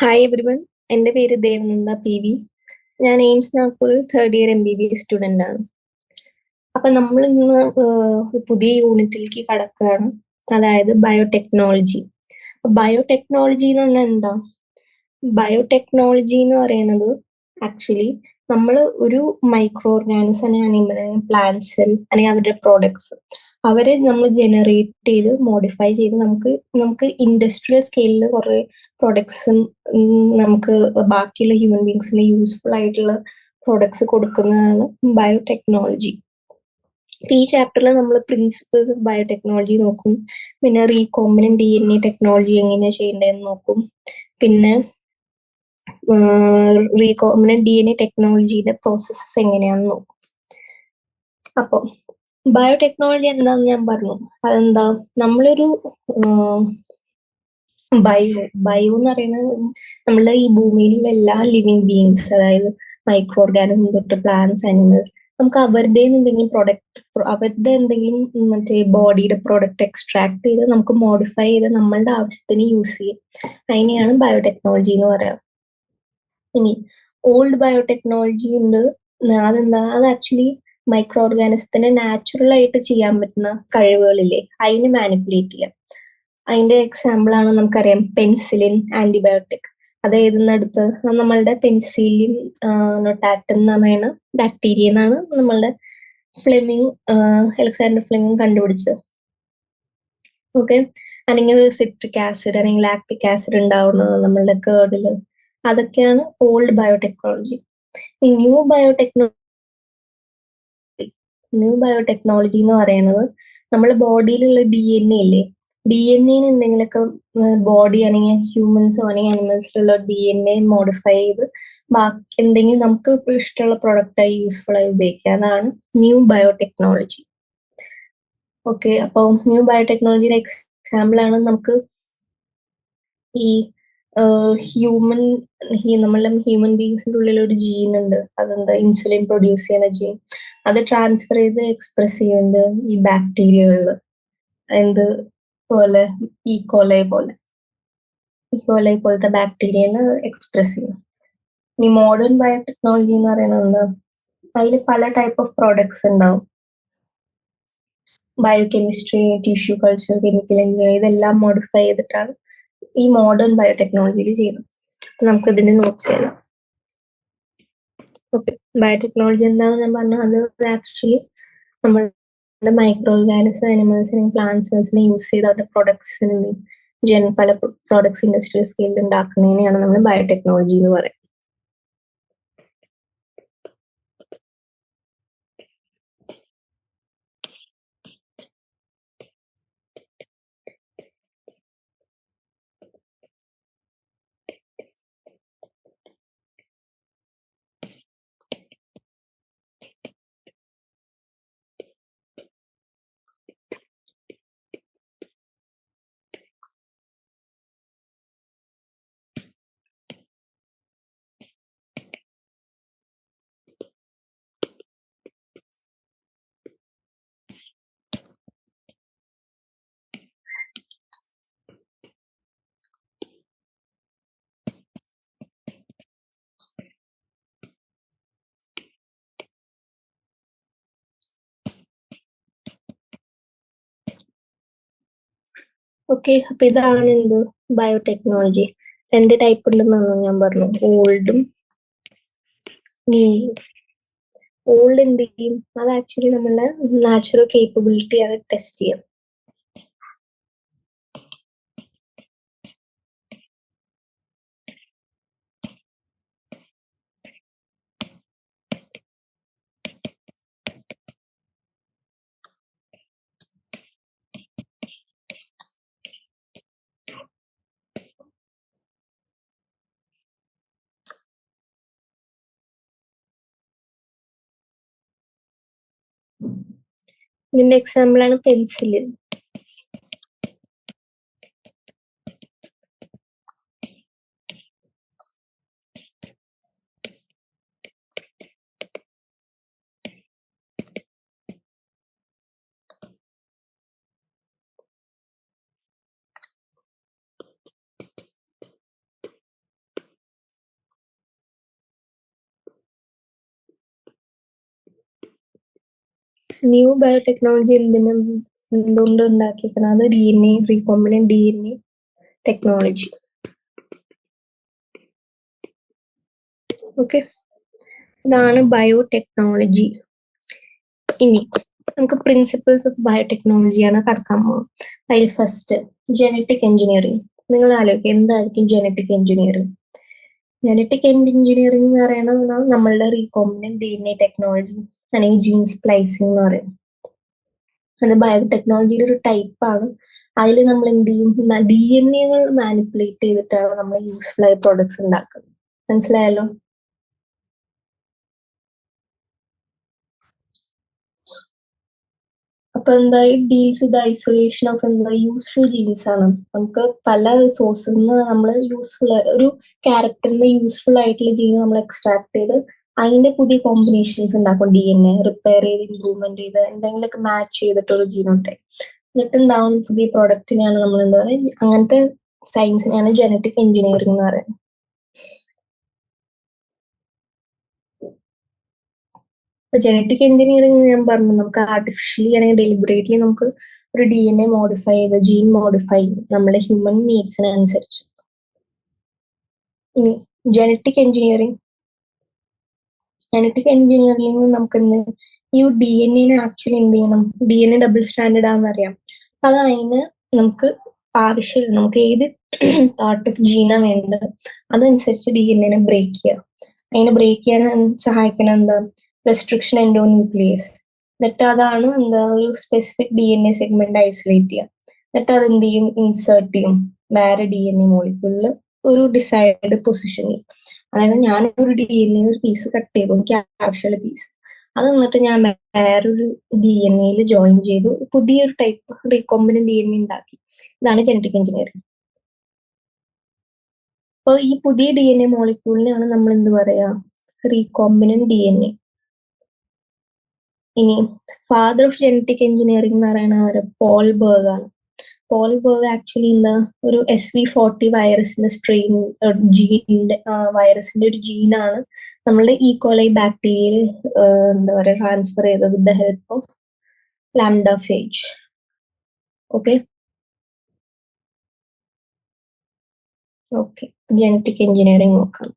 Hi everyone, എൻ്റെ പേര് Devananda PV. ഞാൻ എയിംസ് നാഗ്പൂരിൽ തേർഡ് ഇയർ MBBS സ്റ്റുഡൻ്റ് ആണ്. അപ്പം നമ്മൾ ഇന്ന് ഒരു പുതിയ യൂണിറ്റിലേക്ക് കടക്കുകയാണ്, അതായത് ബയോടെക്നോളജി. ബയോടെക്നോളജി എന്ന് പറഞ്ഞാൽ എന്താ? ബയോടെക്നോളജി എന്ന് പറയുന്നത് ആക്ച്വലി നമ്മൾ ഒരു മൈക്രോ ഓർഗാനിസം അല്ലെങ്കിൽ പ്ലാന്റ് സെൽ അല്ലെങ്കിൽ അവരുടെ പ്രോഡക്ട്സ് അവരെ നമ്മൾ ജനറേറ്റ് ചെയ്ത് മോഡിഫൈ ചെയ്ത് നമുക്ക് ഇൻഡസ്ട്രിയൽ സ്കെയിലിൽ കുറെ പ്രൊഡക്ട്സും നമുക്ക് ബാക്കിയുള്ള ഹ്യൂമൻ ബീങ്സിന് യൂസ്ഫുൾ ആയിട്ടുള്ള പ്രൊഡക്ട്സ് കൊടുക്കുന്നതാണ് ബയോടെക്നോളജി. ഈ ചാപ്റ്ററിൽ നമ്മൾ പ്രിൻസിപ്പിൾസ് ഓഫ് ബയോടെക്നോളജി നോക്കും, പിന്നെ റീകോമ്പിനന്റ് DNA ടെക്നോളജി എങ്ങനെയാ ചെയ്യേണ്ടതെന്ന് നോക്കും, പിന്നെ റീകോമ്പിനന്റ് DNA ടെക്നോളജിയുടെ പ്രോസസ്സസ് എങ്ങനെയാണെന്ന് നോക്കും. അപ്പോൾ ബയോടെക്നോളജി എന്താന്ന് ഞാൻ പറഞ്ഞു. അതെന്താ, നമ്മളൊരു ബയോ എന്ന് പറയുന്നത് നമ്മളുടെ ഈ ഭൂമിയിലുള്ള എല്ലാ ലിവിങ് ബീങ്സ്, അതായത് മൈക്രോ ഓർഗാനിസം തൊട്ട് പ്ലാന്റ്സ്, അനിമൽസ്, നമുക്ക് അവരുടെ എന്തെങ്കിലും അവരുടെ എന്തെങ്കിലും മറ്റേ ബോഡിയുടെ പ്രോഡക്റ്റ് എക്സ്ട്രാക്ട് ചെയ്ത് നമുക്ക് മോഡിഫൈ ചെയ്ത് നമ്മളുടെ ആവശ്യത്തിന് യൂസ് ചെയ്യും. അതിനെയാണ് ബയോടെക്നോളജി എന്ന് പറയാം. ഇനി ഓൾഡ് ബയോടെക്നോളജി ഉണ്ട്. അതെന്താ, അത് ആക്ച്വലി മൈക്രോ ഓർഗാനിസത്തിന് നാച്ചുറൽ ആയിട്ട് ചെയ്യാൻ പറ്റുന്ന കഴിവുകളില്ലേ, അതിന് മാനിപ്പുലേറ്റ് ചെയ്യാം. അതിന്റെ എക്സാമ്പിൾ ആണ് നമുക്കറിയാം പെൻസിലിൻ ആന്റിബയോട്ടിക്. അത് എഴുതുന്നെടുത്ത് നമ്മളുടെ പെൻസിലിൻ നൊട്ടാറ്റം എന്ന് പറയുന്ന ബാക്ടീരിയ എന്നാണ് നമ്മളുടെ അലക്സാണ്ടർ ഫ്ലെമിംഗ് കണ്ടുപിടിച്ചത്. ഓക്കെ, അല്ലെങ്കിൽ സിട്രിക് ആസിഡ് അല്ലെങ്കിൽ ലാക്ടിക് ആസിഡ് ഉണ്ടാവുന്നത് നമ്മളുടെ കേർഡില്. അതൊക്കെയാണ് ഓൾഡ് ബയോടെക്നോളജി. ഈ ന്യൂ ബയോടെക്നോളജി എന്ന് പറയുന്നത് നമ്മുടെ ബോഡിയിലുള്ള DNA ഇല്ലേ, DNA എന്തെങ്കിലുമൊക്കെ ബോഡി ആണെങ്കിൽ ഹ്യൂമൻസോ അല്ലെങ്കിൽ അനിമൽസിലുള്ള DNA മോഡിഫൈ ചെയ്ത് ബാക്കി എന്തെങ്കിലും നമുക്ക് ഇഷ്ടമുള്ള പ്രൊഡക്റ്റായി യൂസ്ഫുൾ ആയി ഉപയോഗിക്കുക. അതാണ് ന്യൂ ബയോടെക്നോളജി. ഓക്കെ, അപ്പോൾ ന്യൂ ബയോടെക്നോളജിയുടെ എക്സാമ്പിൾ ആണ് നമുക്ക് ഈ നമ്മളുടെ ഹ്യൂമൻ ബീങ്സിന്റെ ഉള്ളിൽ ഒരു ജീൻ ഉണ്ട്, അതെന്താ ഇൻസുലിൻ പ്രൊഡ്യൂസ് ചെയ്യുന്ന ജീൻ. അത് ട്രാൻസ്ഫർ ചെയ്ത് എക്സ്പ്രസ് ചെയ്യുന്നുണ്ട് ഈ ബാക്ടീരിയകളിൽ. എന്ത് പോലെ ഈക്കോലൈ പോലത്തെ ബാക്ടീരിയനെ എക്സ്പ്രസ് ചെയ്യും. ഇനി മോഡേൺ ബയോടെക്നോളജി എന്ന് പറയുന്നത് എന്താ, അതിൽ പല ടൈപ്പ് ഓഫ് പ്രോഡക്ട്സ് ഉണ്ടാവും. Biochemistry, tissue culture, chemical engineering, ഇതെല്ലാം മോഡിഫൈ ചെയ്തിട്ടാണ് ഈ മോഡേൺ ബയോടെക്നോളജിയിൽ ചെയ്യുന്നത്. നമുക്ക് ഇതിന്റെ നോട്ട്സ് ചെയ്യാം. ഓക്കെ, ബയോടെക്നോളജി എന്താണെന്ന് ഞാൻ പറഞ്ഞു. അത് ആക്ച്വലി നമ്മുടെ മൈക്രോ ഓർഗാനിസം, അനിമൽസിനെ, പ്ലാന്റ്സിനെ യൂസ് ചെയ്ത് അവരുടെ പ്രൊഡക്ട്സിന് പല പ്രോഡക്ട്സ് ഇൻഡസ്ട്രിയൽ സ്കെയിലിൽ ഉണ്ടാക്കുന്നതിനെയാണ് നമ്മൾ ബയോടെക്നോളജി എന്ന് പറയുന്നത്. ഓക്കെ, അപ്പൊ ഇതാണ് എന്ത് ബയോടെക്നോളജി. 2 ടൈപ്പ് ഉണ്ടെന്നാണ് ഞാൻ പറഞ്ഞു, ഓൾഡും ന്യൂയും. ഓൾഡ് എന്ത് ചെയ്യും, അത് ആക്ച്വലി നമ്മളുടെ നാച്ചുറൽ കേപ്പബിലിറ്റി അത് ടെസ്റ്റ് ചെയ്യാം. ഇതിന്റെ എക്സാമ്പിൾ ആണ് പെൻസിലിൻ. ന്യൂ ബയോടെക്നോളജി എന്തുകൊണ്ട് ഉണ്ടാക്കിയിരിക്കുന്നത് DNA, recombinant DNA technology. Okay, ഇതാണ് ബയോടെക്നോളജി. ഇനി നമുക്ക് പ്രിൻസിപ്പിൾസ് ഓഫ് ബയോടെക്നോളജിയാണ് കടക്കാൻ പോകുന്നത്. അതിൽ ഫസ്റ്റ് ജനറ്റിക് എഞ്ചിനീയറിംഗ്. നിങ്ങൾ ആലോചിക്കുക, എന്തായിരിക്കും ജനറ്റിക് എഞ്ചിനീയറിംഗ്? ജനറ്റിക് എഞ്ചിനീയറിംഗ് എന്ന് പറയുന്നത് നമ്മളുടെ റീകോമ്പിനന്റ് DNA ടെക്നോളജി അല്ലെങ്കിൽ ജീൻ സ്പ്ലൈസിംഗ് എന്ന് പറയും. അത് ബയോടെക്നോളജിയുടെ ഒരു ടൈപ്പാണ്. അതിൽ നമ്മൾ എന്ത് ചെയ്യും, DNA മാനിപ്പുലേറ്റ് ചെയ്തിട്ടാണ് നമ്മൾ യൂസ്ഫുൾ ആയ പ്രോഡക്ട്സ് ഉണ്ടാക്കുന്നത്. മനസ്സിലായല്ലോ? അപ്പൊ എന്താ, ഡീൽസ് വിത്ത് ഐസൊലേഷൻ ഓഫ് എന്താ യൂസ്ഫുൾ ജീൻസ് ആണ്. നമുക്ക് പല സോഴ്സിൽ നിന്ന് നമ്മൾ യൂസ്ഫുൾ ഒരു ക്യാരക്ടറിന്റെ യൂസ്ഫുൾ ആയിട്ടുള്ള ജീൻ നമ്മൾ എക്സ്ട്രാക്ട് ചെയ്ത് അതിന്റെ പുതിയ കോമ്പിനേഷൻസ് ഉണ്ടാക്കും. DNA റിപ്പയർ ചെയ്ത് ഇംപ്രൂവ്മെന്റ് ചെയ്ത് എന്തെങ്കിലുമൊക്കെ മാച്ച് ചെയ്തിട്ടുള്ള ജീനോട്ടെ എന്നിട്ടുണ്ടാവും പുതിയ പ്രോഡക്റ്റിനെയാണ് നമ്മൾ എന്താ പറയുക, അങ്ങനത്തെ സയൻസിനെയാണ് ജനറ്റിക് എഞ്ചിനീയറിംഗ് എന്ന് പറയുന്നത്. ജനറ്റിക് എഞ്ചിനീയറിംഗ് ഞാൻ പറഞ്ഞു, നമുക്ക് ആർട്ടിഫിഷ്യലി അല്ലെങ്കിൽ ഡെലിബറേറ്റ്ലി നമുക്ക് ഒരു DNA മോഡിഫൈ ചെയ്ത് ജീൻ മോഡിഫൈ ചെയ്യും നമ്മുടെ ഹ്യൂമൻ നീഡ്സിനനുസരിച്ച്. ഇനി ജനറ്റിക് എഞ്ചിനീയറിംഗ് നമുക്ക് എന്ത് ഈ DNA ആക്ച്വലി എന്ത് ചെയ്യണം, DNA ഡബിൾ സ്റ്റാൻഡേർഡ് ആണെന്ന് അറിയാം. അത് അതിന് നമുക്ക് ആവശ്യമില്ല, നമുക്ക് ഏത് പാർട്ട് ഓഫ് ജീനാ വേണ്ടത് അതനുസരിച്ച് DNA ബ്രേക്ക് ചെയ്യാം. അതിനെ ബ്രേക്ക് ചെയ്യാൻ സഹായിക്കണം എന്താ, റെസ്ട്രിക്ഷൻ എൻഡോന്യൂക്ലിയസ്. എന്നിട്ട് അതാണ് എന്താ ഒരു സ്പെസിഫിക് DNA സെഗ്മെന്റ് ഐസൊലേറ്റ് ചെയ്യുക. എന്നിട്ട് അത് എന്ത് ചെയ്യും, ഇൻസേർട്ട് ചെയ്യും വേറെ DNA മോളിക്യൂളിൽ ഒരു ഡിസൈഡ് പൊസിഷനിൽ. അതായത് ഞാനൊരു DNA ഒരു പീസ് കട്ട് ചെയ്തു, എനിക്ക് ആവശ്യമുള്ള പീസ് അത് എന്നിട്ട് ഞാൻ വേറൊരു DNA ജോയിൻ ചെയ്തു പുതിയൊരു ടൈപ്പ് റീകോമ്പിനന്റ് DNA ഉണ്ടാക്കി. ഇതാണ് ജനറ്റിക് എഞ്ചിനീയറിംഗ്. അപ്പോൾ ഈ പുതിയ DNA മോളിക്യൂളിനെയാണ് നമ്മൾ എന്ത് പറയാ, റീകോമ്പിനന്റ് DNA. ഇനി ഫാദർ ഓഫ് ജനറ്റിക് എഞ്ചിനീയറിംഗ് എന്ന് പറയുന്ന പോൾ ബർഗ് ആണ്. പോൾ ബർഗ് ആക്ച്വലി എന്താ ഒരു SV40 വൈറസിന്റെ സ്ട്രെയിൻ ജീനിന്റെ വൈറസിന്റെ ഒരു ജീനാണ് നമ്മളുടെ ഈക്കോളൈ ബാക്ടീരിയയിൽ എന്താ പറയുക ട്രാൻസ്ഫർ ചെയ്തത് with the help of lambda phage. Okay okay, genetic engineering നോക്കാം.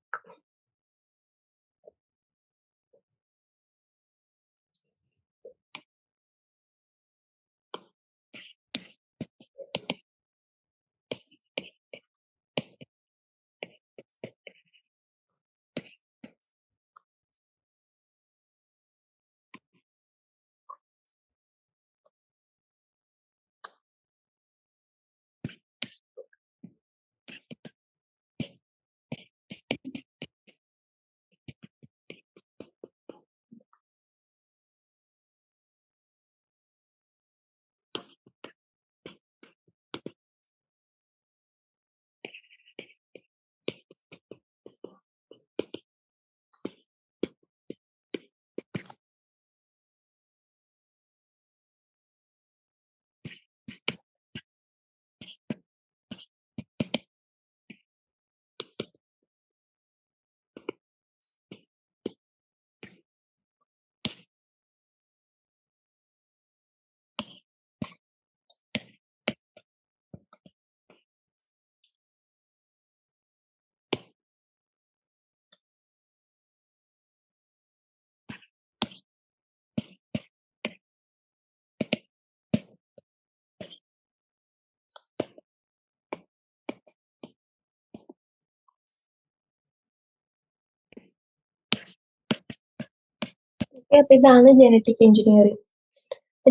അപ്പൊ ഇതാണ് ജനറ്റിക് എഞ്ചിനീയറിംഗ്.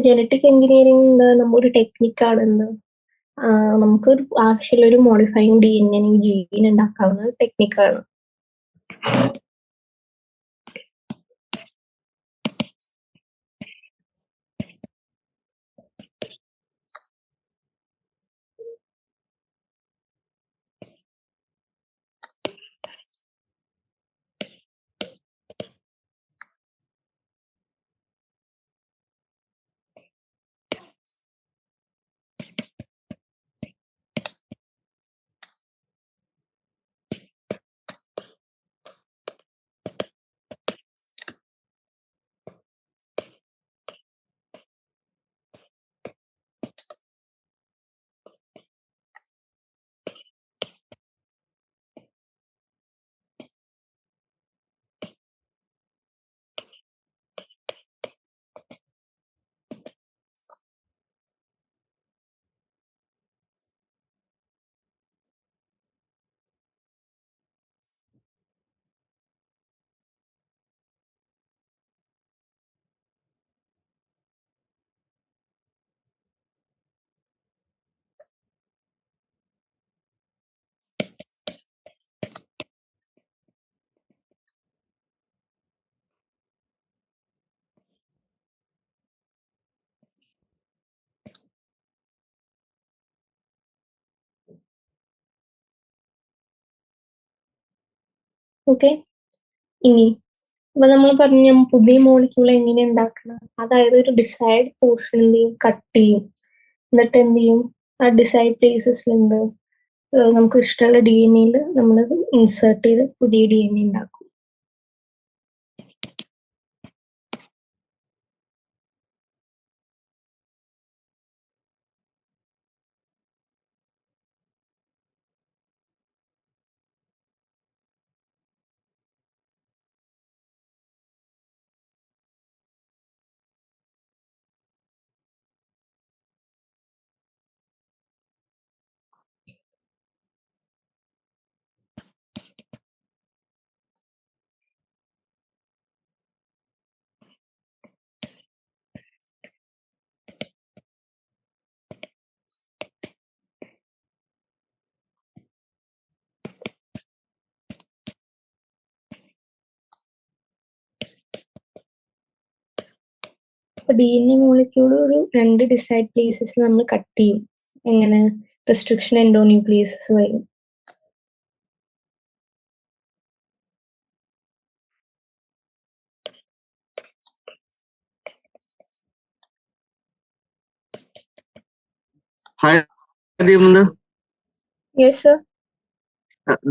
ജനറ്റിക് എഞ്ചിനീയറിംഗ് നമ്മ ഒരു ടെക്നിക്കാണ് എന്ത്, നമുക്ക് ആവശ്യമുള്ള ഒരു മോഡിഫൈങ് DNA ജീൻ ഉണ്ടാക്കാവുന്ന ടെക്നിക്കാണ്. ഓക്കെ. ഇനി അപ്പൊ നമ്മൾ പറഞ്ഞ പുതിയ മോളിക്യൂൾ എങ്ങനെ ഉണ്ടാക്കണം, അതായത് ഒരു ഡിസൈഡ് പോർഷൻ എന്ത് ചെയ്യും, കട്ട് ചെയ്യും. എന്നിട്ട് എന്ത് ചെയ്യും, ആ ഡിസൈഡ് പ്ലേസസിലുണ്ട് നമുക്ക് ഇഷ്ടമുള്ള DNA നമ്മൾ ഇൻസേർട്ട് ചെയ്ത് പുതിയ DNA ഉണ്ടാക്കും. DNA മോളിക്യൂൾ ഒരു 2 ഡിസൈഡ് പ്ലേസസ് നമ്മൾ കട്ട് ചെയ്യും. എങ്ങനെ? റെസ്ട്രിക്ഷൻ എൻഡോന്യൂക്ലിയസസ് വഴി. Hi Devendra. Yes sir.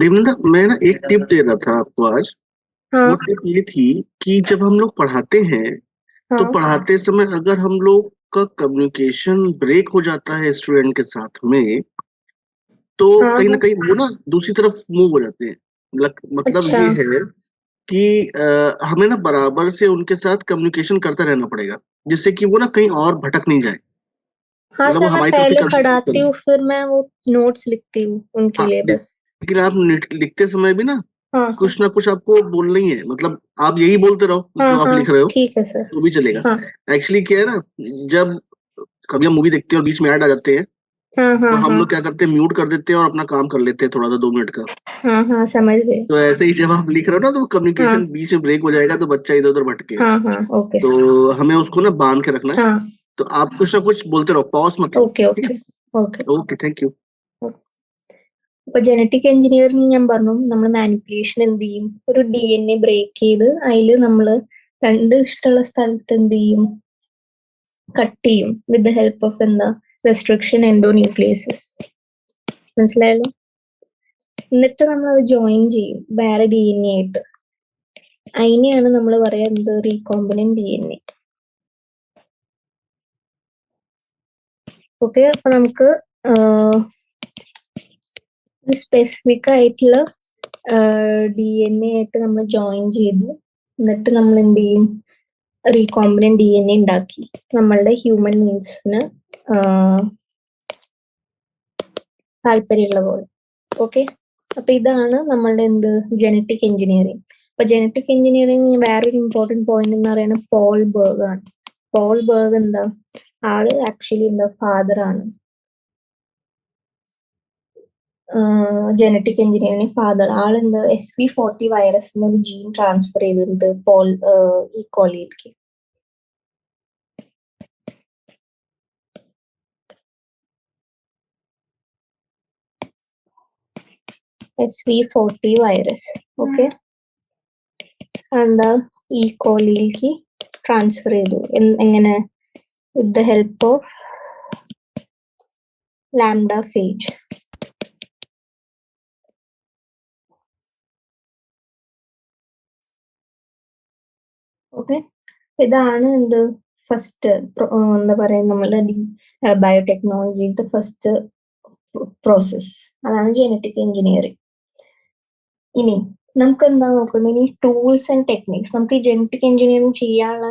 Devendra, मैं ना एक टिप दे रहा था आपको आज। हाँ वो टिप ये थी कि जब हम लोग पढ़ाते हैं तो हाँ पढ़ाते समय अगर हम लोग का कम्युनिकेशन ब्रेक हो जाता है स्टूडेंट के साथ में, तो हाँ कहीं ना हाँ। कहीं वो ना दूसरी तरफ मूव हो जाते हैं। मतलब अच्छा। ये है कि हमें ना बराबर से उनके साथ कम्युनिकेशन करता रहना पड़ेगा, जिससे कि वो ना कहीं और भटक नहीं जाए। हाँ मतलब वो सर, मैं हमारी तरफ ही पहले कंसंट्रेट पढ़ाती करें। हूँ, फिर मैं वो नोट्स लिखती हूँ उनके हाँ, लिए बस। लेकिन आप लिखते समय भी ना हाँ हाँ कुछ ना कुछ आपको बोलना ही है। मतलब आप यही बोलते रहो हाँ जो आप हाँ, लिख रहे हो, ठीक है सर। तो भी चलेगा। हाँ एक्चुअली क्या है ना, जब कभी हम मूवी देखते हैं और बीच में ऐड आ जाते हैं, हाँ तो हाँ हम हाँ लोग क्या करते हैं, म्यूट कर देते हैं और अपना काम कर लेते हैं थोड़ा सा 2 मिनट का। हाँ हाँ, समझ गए। तो ऐसे ही जब आप लिख रहे हो ना, तो कम्युनिकेशन हाँ बीच में ब्रेक हो जाएगा, तो बच्चा इधर उधर भटकेगा। हाँ हाँ, ओके सर। तो हमें उसको ना बांध के रखना है। हाँ, तो आप कुछ ना कुछ बोलते रहो, पॉज मत लो। ഓക്കെ ठीक ഓക്കെ ഓക്കെ. है, ओके, थैंक यू। ഇപ്പൊ ജനറ്റിക് എഞ്ചിനീയറിംഗ് ഞാൻ പറഞ്ഞു, നമ്മൾ മാനിപ്പുലേഷൻ എന്ത് ചെയ്യും, ഒരു DNA ബ്രേക്ക് ചെയ്ത് അതിൽ നമ്മൾ 2 ഇഷ്ടമുള്ള സ്ഥലത്ത് എന്ത് ചെയ്യും, കട്ട് ചെയ്യും വിത്ത് ദ ഹെൽപ്പ് ഓഫ് എന്താ, റെസ്ട്രിക്ഷൻ എൻഡോന്യൂക്ലിയസസ്. മനസ്സിലായല്ലോ? എന്നിട്ട് നമ്മൾ അത് ജോയിൻ ചെയ്യും വേറെ DNA ആയിട്ട്. അതിനെയാണ് നമ്മൾ പറയാ എന്ത്, റീകോമ്പിനന്റ് DNA. ഓക്കെ. അപ്പൊ നമുക്ക് സ്പെസിഫിക് ആയിട്ടുള്ള DNA ആയിട്ട് നമ്മൾ ജോയിൻ ചെയ്തു. എന്നിട്ട് നമ്മൾ എന്ത് ചെയ്യും, റീകോമ്പിനന്റ് DNA ഉണ്ടാക്കി നമ്മളുടെ ഹ്യൂമൻ നീഡ്സിന് താല്പര്യമുള്ള പോലെ. ഓക്കെ. അപ്പൊ ഇതാണ് നമ്മളുടെ എന്ത്, ജനറ്റിക് എഞ്ചിനീയറിംഗ്. അപ്പൊ ജനറ്റിക് എഞ്ചിനീയറിംഗ് വേറൊരു ഇമ്പോർട്ടന്റ് പോയിന്റ് എന്ന് പറയുന്നത് പോൾ ബർഗ് ആണ്. പോൾ ബർഗ് എന്താ, ആള് ആക്ച്വലി എന്താ, ഫാദർ ആണ്. Genetic engineering father. ആളെന്താ, SV40 വൈറസിന്റെ ഒരു ജീൻ ട്രാൻസ്ഫർ ചെയ്തിട്ടുണ്ട് പോൾ ഈ കോളിയിലേക്ക്. SV40 virus. ഓക്കെ. എന്താ, ഈ കോളിയിലേക്ക് ട്രാൻസ്ഫർ ചെയ്തു. എങ്ങനെ? With the help of lambda phage. Okay. ഇതാണ് എന്ത്, ഫസ്റ്റ് എന്താ പറയാ, നമ്മളുടെ ബയോടെക്നോളജിയിലത്തെ ഫസ്റ്റ് പ്രോസസ്. അതാണ് ജനറ്റിക് എഞ്ചിനീയറിംഗ്. ഇനി നമുക്ക് എന്താ നോക്കുന്നത്, ഇനി ടൂൾസ് ആൻഡ് ടെക്നിക്സ്. നമുക്ക് ഈ ജനറ്റിക് എഞ്ചിനീയറിംഗ് ചെയ്യാനുള്ള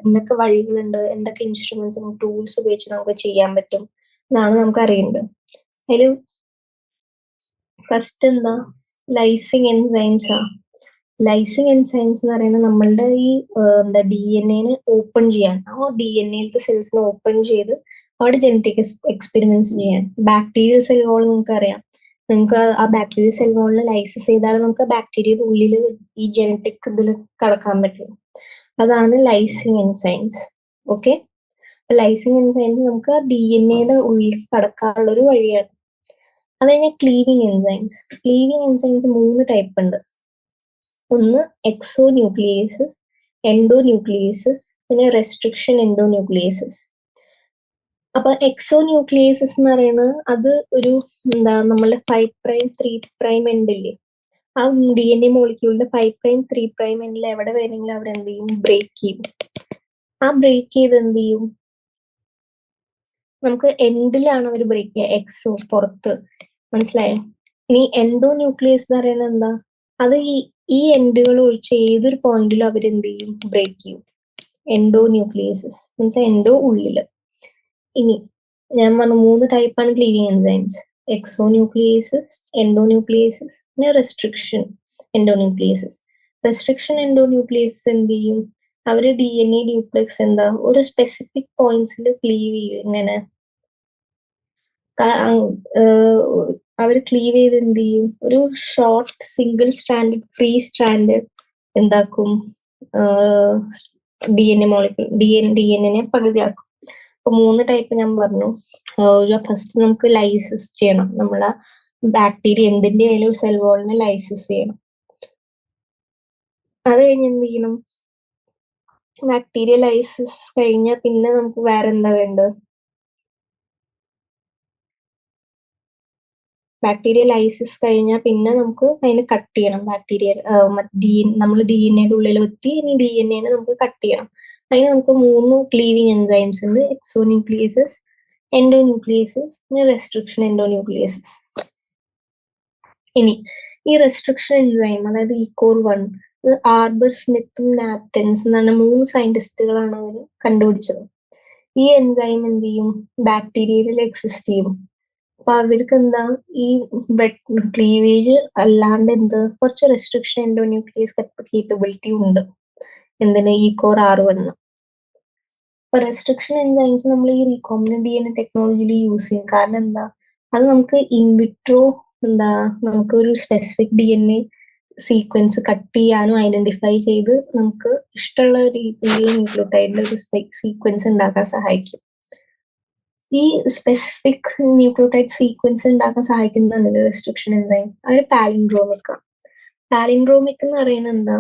എന്തൊക്കെ വഴികളുണ്ട്, എന്തൊക്കെ ഇൻസ്ട്രുമെന്റ്സ്, ടൂൾസ് ഉപയോഗിച്ച് നമുക്ക് ചെയ്യാൻ പറ്റും, എന്നാണ് നമുക്ക് അറിയേണ്ടത്. അതിൽ ഫസ്റ്റ് എന്താ, ലൈസിങ് എൻസൈംസ് ആണ്. ലൈസിങ് എൻസൈംസ് എന്ന് പറയുന്നത് നമ്മളുടെ ഈ എന്താ DNA ഓപ്പൺ ചെയ്യാൻ, ആ DNA സെൽസിനെ ഓപ്പൺ ചെയ്ത് അവിടെ ജനറ്റിക് എക്സ്പെരിമെന്റ്സ് ചെയ്യാൻ. ബാക്ടീരിയൽ സെൽ വോൾ നിങ്ങൾക്ക് അറിയാം. നിങ്ങൾക്ക് ആ ബാക്ടീരിയൽ സെൽ വോളിനെ ലൈസിസ് ചെയ്താൽ നമുക്ക് ബാക്ടീരിയയുടെ ഉള്ളിൽ ഈ ജനറ്റിക് ഇതിൽ കടക്കാൻ പറ്റും. അതാണ് lysing enzymes. Okay. Lysing enzymes നമുക്ക് DNA ഉള്ളിൽ കടക്കാനുള്ള ഒരു വഴിയാണ്. അത് കഴിഞ്ഞാൽ cleaving enzymes. Cleaving enzymes 3 type ഉണ്ട്. ഒന്ന് എക്സോന്യൂക്ലിയേസസ്, എൻഡോന്യൂക്ലിയേസസ്, പിന്നെ റെസ്ട്രിക്ഷൻ എൻഡോന്യൂക്ലിയേസസ്. അപ്പൊ എക്സോന്യൂക്ലിയേസസ് എന്ന് പറയുന്നത് അത് ഒരു നമ്മളെ 5' 3' എൻഡില്ലേ, ആ DNA മോളിക്യൂളിന്റെ 5' 3' എൻഡിൽ എവിടെ വേണമെങ്കിലും അവർ എന്ത് ചെയ്യും, ബ്രേക്ക് ചെയ്യും. ആ ബ്രേക്ക് ചെയ്ത് എന്ത് ചെയ്യും, നമുക്ക് എൻഡിലാണ് അവർ ബ്രേക്ക് ചെയ്യുക, എക്സോ പുറത്ത്, മനസ്സിലായോ? ഇനി എൻഡോന്യൂക്ലിയസ് എന്ന് പറയുന്നത് എന്താ, അത് ഈ എൻഡുകൾ ഒഴിച്ച് ഏതൊരു പോയിന്റിലും അവരെന്ത് ചെയ്യും, ബ്രേക്ക് ചെയ്യും. എൻഡോന്യൂക്ലിയസസ് മീൻസ് എൻഡോ ഉള്ളില്. ഇനി ഞാൻ പറഞ്ഞ 3 ടൈപ്പാണ് ക്ലീവിങ് എൻസൈംസ്: എക്സോന്യൂക്ലിയേസസ്, എൻഡോന്യൂക്ലിയേസസ്, പിന്നെ റെസ്ട്രിക്ഷൻ എൻഡോന്യൂക്ലിയേസസ്. റെസ്ട്രിക്ഷൻ എൻഡോന്യൂക്ലിയേസസ് എന്ത് ചെയ്യും, അവര് DNA ഡ്യൂപ്ലെക്സ് എന്താ ഒരു സ്പെസിഫിക് പോയിന്റ്സിൽ ക്ലീവ് ചെയ്യും. ഇങ്ങനെ അവർ ക്ലീവ് ചെയ്ത് എന്ത് ചെയ്യും, ഒരു short single stranded free strand എന്താക്കും, DNA മോളിക്യൂൾ DNA പകുതിയാക്കും. അപ്പൊ 3 ടൈപ്പ് ഞാൻ പറഞ്ഞു. ഫസ്റ്റ് നമുക്ക് ലൈസിസ് ചെയ്യണം, നമ്മളെ ബാക്ടീരിയ എന്തിന്റെ ആയാലും സെൽ വാളിനെ ലൈസിസ് ചെയ്യണം. അത് കഴിഞ്ഞ് എന്ത് ചെയ്യണം, ബാക്ടീരിയ ലൈസിസ് കഴിഞ്ഞാൽ പിന്നെ നമുക്ക് വേറെ എന്താ വേണ്ടത്, ബാക്ടീരിയ ലൈസിസ് കഴിഞ്ഞാൽ പിന്നെ നമുക്ക് അതിനെ കട്ട് ചെയ്യണം. ബാക്ടീരിയ നമ്മൾ DNA ഉള്ളിൽ എത്തി, ഇനി DNA നമുക്ക് കട്ട് ചെയ്യണം. അതിന് നമുക്ക് 3 ക്ലീവിങ് എൻസൈംസ് ഉണ്ട്: എക്സോന്യൂക്ലിയേസസ്, എൻഡോന്യൂക്ലിയേസസ്, പിന്നെ റെസ്ട്രിക്ഷൻ എൻഡോന്യൂക്ലിയേസസ്. ഇനി ഈ റെസ്ട്രിക്ഷൻ എൻസൈം, അതായത് ECOR1, ഇത് ആർബർ സ്മിത്തും നാപ്റ്റൻസ് എന്ന് പറഞ്ഞ 3 സയന്റിസ്റ്റുകളാണ് അവർ കണ്ടുപിടിച്ചത്. ഈ എൻസൈം എന്ത് ചെയ്യും, ബാക്ടീരിയയിൽ എക്സിസ്റ്റ് ചെയ്യും. അപ്പൊ അവർക്ക് എന്താ, ഈ ക്ലീവേജ് അല്ലാണ്ട് കുറച്ച് റെസ്ട്രിക്ഷൻ എൻഡോന്യൂക്ലിയസ് കേപ്പബിലിറ്റി ഉണ്ട്. എന്തിന്, ECOR-R1. അപ്പൊ റെസ്ട്രിക്ഷൻ എൻസൈംസ് നമ്മൾ ഈ റീകോംബിനന്റ് DNA ടെക്നോളജിയിൽ യൂസ് ചെയ്യും. കാരണം എന്താ, അത് നമുക്ക് ഇൻവിട്രോ നമുക്ക് ഒരു സ്പെസിഫിക് DNA സീക്വൻസ് കട്ട് ചെയ്യാനും ഐഡന്റിഫൈ ചെയ്ത് നമുക്ക് ഇഷ്ടമുള്ള രീതിയിലുള്ള ന്യൂക്ലിയോടൈഡിന്റെ ഒരു സീക്വൻസ് ഉണ്ടാക്കാൻ സഹായിക്കും. ഈ സ്പെസിഫിക് ന്യൂക്ലിയോടൈഡ് സീക്വൻസ് ഉണ്ടാക്കാൻ സഹായിക്കുന്നതാണ് റെസ്ട്രിക്ഷൻ എൻസൈം. അത് പാലിൻഡ്രോമിക് ആണ്. പാലിൻഡ്രോമിക് എന്ന് പറയുന്നത് എന്താ,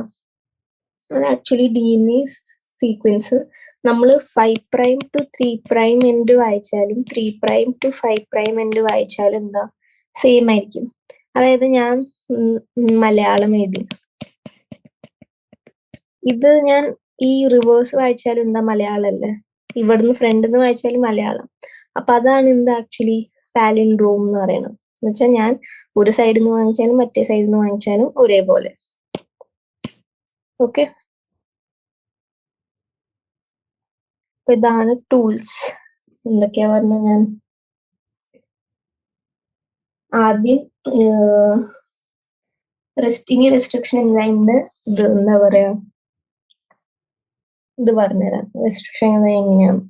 അത് ആക്ച്വലി DNA സീക്വൻസ് നമ്മൾ 5' to 3' എൻഡ് വായിച്ചാലും 3' to 5' എൻഡ് വായിച്ചാലും എന്താ സെയിം ആയിരിക്കും. അതായത് ഞാൻ മലയാളം എഴുതി, ഇത് ഞാൻ ഈ റിവേഴ്സ് വായിച്ചാലും എന്താ മലയാളം അല്ലേ, ഇവിടുന്ന് ഫ്രണ്ട് നിന്ന് വായിച്ചാലും മലയാളം. അപ്പൊ അതാണ് എന്താ ആക്ച്വലി പാലിൻഡ്രോം എന്ന് പറയുന്നത്. എന്ന് വെച്ചാൽ ഞാൻ ഒരു സൈഡിൽ നിന്ന് വാങ്ങിച്ചാലും മറ്റേ സൈഡിൽ നിന്ന് വാങ്ങിച്ചാലും ഒരേപോലെ. ഓക്കെ, അപ്പൊ ഇതാണ് ടൂൾസ്. എന്തൊക്കെയാ പറഞ്ഞ, ഞാൻ ആദ്യം ഇനി റെസ്ട്രിക്ഷൻ എൻസൈമിന്റെ ഇത് എന്താ പറയാ, ഇത് പറഞ്ഞുതരാം. റെസ്ട്രിക്ഷൻ എൻസൈം എങ്ങനെയാണ്,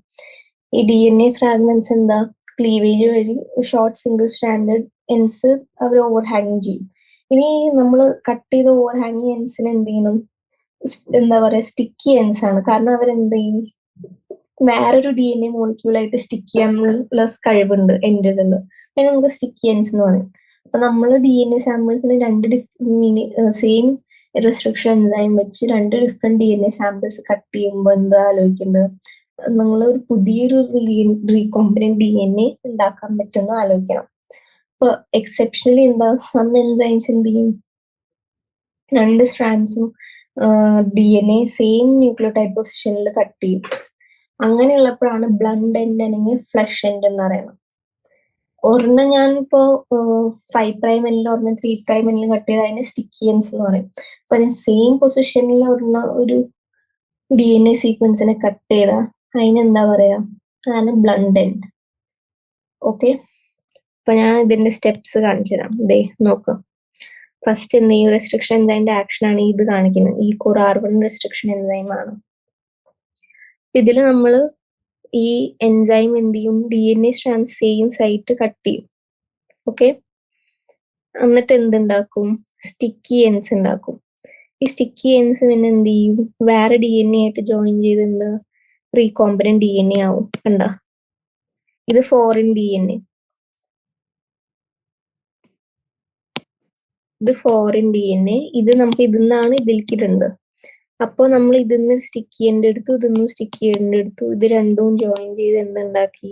ഈ DNA ഫ്രാഗ്മെന്റ്സ് എന്താ ക്ലീവേജ് വഴി ഷോർട്ട് സിംഗിൾ സ്റ്റാൻഡേർഡ് എൻസ് അവർ ഓവർ ഹാങ് ചെയ്യും. ഇനി നമ്മൾ കട്ട് ചെയ്ത ഓവർ ഹാങ്ങിങ് എൻസിന് എന്ത് ചെയ്യണം, എന്താ പറയാ, സ്റ്റിക്കി എൻസ് ആണ്. കാരണം അവരെന്ത് ചെയ്യും, വേറൊരു DNA മോളിക്യൂളായിട്ട് സ്റ്റിക്ക് ചെയ്യാനുള്ള കഴിവുണ്ട് എൻഡുകളിൽ. അതിന് നമുക്ക് സ്റ്റിക്കി എൻസ് എന്ന് പറയും. അപ്പൊ നമ്മൾ DNA സാമ്പിൾസിന് 2 സെയിം റെസ്ട്രിക്ഷൻ എൻസൈം വെച്ച് 2 ഡിഫറെന്റ് DNA സാമ്പിൾസ് കട്ട് ചെയ്യുമ്പോൾ എന്താ ആലോചിക്കേണ്ടത്, നമ്മൾ ഒരു പുതിയൊരു റീകോംബിനന്റ് DNA ഉണ്ടാക്കാൻ പറ്റുമെന്ന് ആലോചിക്കണം. ഇപ്പൊ എക്സെപ്ഷണലി എന്താ, സം എൻസൈംസ് എന്ത് ചെയ്യും, 2 സ്ട്രാൻഡ്സും DNA സെയിം ന്യൂക്ലിയോടൈഡ് പൊസിഷനിൽ കട്ട് ചെയ്യും. അങ്ങനെയുള്ളപ്പോഴാണ് ബ്ലണ്ട് എൻഡ് അല്ലെങ്കിൽ ഫ്ലഷ് എൻഡ് എന്ന് പറയുന്നത്. ഒരെണ്ണം ഞാനിപ്പോ 5' എൻഡിൽ ഒരെണ്ണം 3' എൻഡിൽ കട്ട് ചെയ്ത് അതിന് സ്റ്റിക്കി എൻസ് എന്ന് പറയും. അപ്പൊ ഞാൻ സെയിം പൊസിഷനിൽ ഒരു DNA സീക്വൻസിനെ കട്ട് ചെയ്താ അതിനെന്താ പറയാ, അതാണ് ബ്ലണ്ട് എൻഡ്. ഓക്കെ, അപ്പൊ ഞാൻ ഇതിന്റെ സ്റ്റെപ്സ് കാണിച്ചു തരാം. ഇതേ നോക്കാം. ഫസ്റ്റ് എന്ത് ചെയ്യും, റെസ്ട്രിക്ഷൻ എൻസൈമിന്റെ ആക്ഷൻ ആണ് ഇത് കാണിക്കുന്നത്. ECOR-R1 റെസ്ട്രിക്ഷൻ എൻസൈം ആണ്. ഇതിൽ നമ്മൾ ഈ എൻസൈം എന്ത് ചെയ്യും, DNA strand same site cut ചെയ്യും. ഓക്കെ, എന്നിട്ട് എന്തുണ്ടാക്കും, സ്റ്റിക്കി എൻസ് ഉണ്ടാക്കും. ഈ സ്റ്റിക്കി എൻസ് പിന്നെ എന്ത് ചെയ്യും, വേറെ DNA ആയിട്ട് ജോയിൻ ചെയ്ത് എന്താ റീകോംബിനന്റ് DNA ആവും. കണ്ട, ഇത് ഫോറിൻ DNA. ഇത് ഫോറിൻ DNA, ഇത് നമുക്ക് ഇതിന്നാണ് ഇതിലേക്ക് ഇടേണ്ടത്. അപ്പോൾ നമ്മൾ ഇതിന്ന് സ്റ്റിക്ക് ചെയ്യേണ്ടെടുത്തു, ഇതൊന്നും സ്റ്റിക്ക് ചെയ്യേണ്ടെടുത്തു, ഇത് രണ്ടും ജോയിൻ ചെയ്ത് എന്തുണ്ടാക്കി,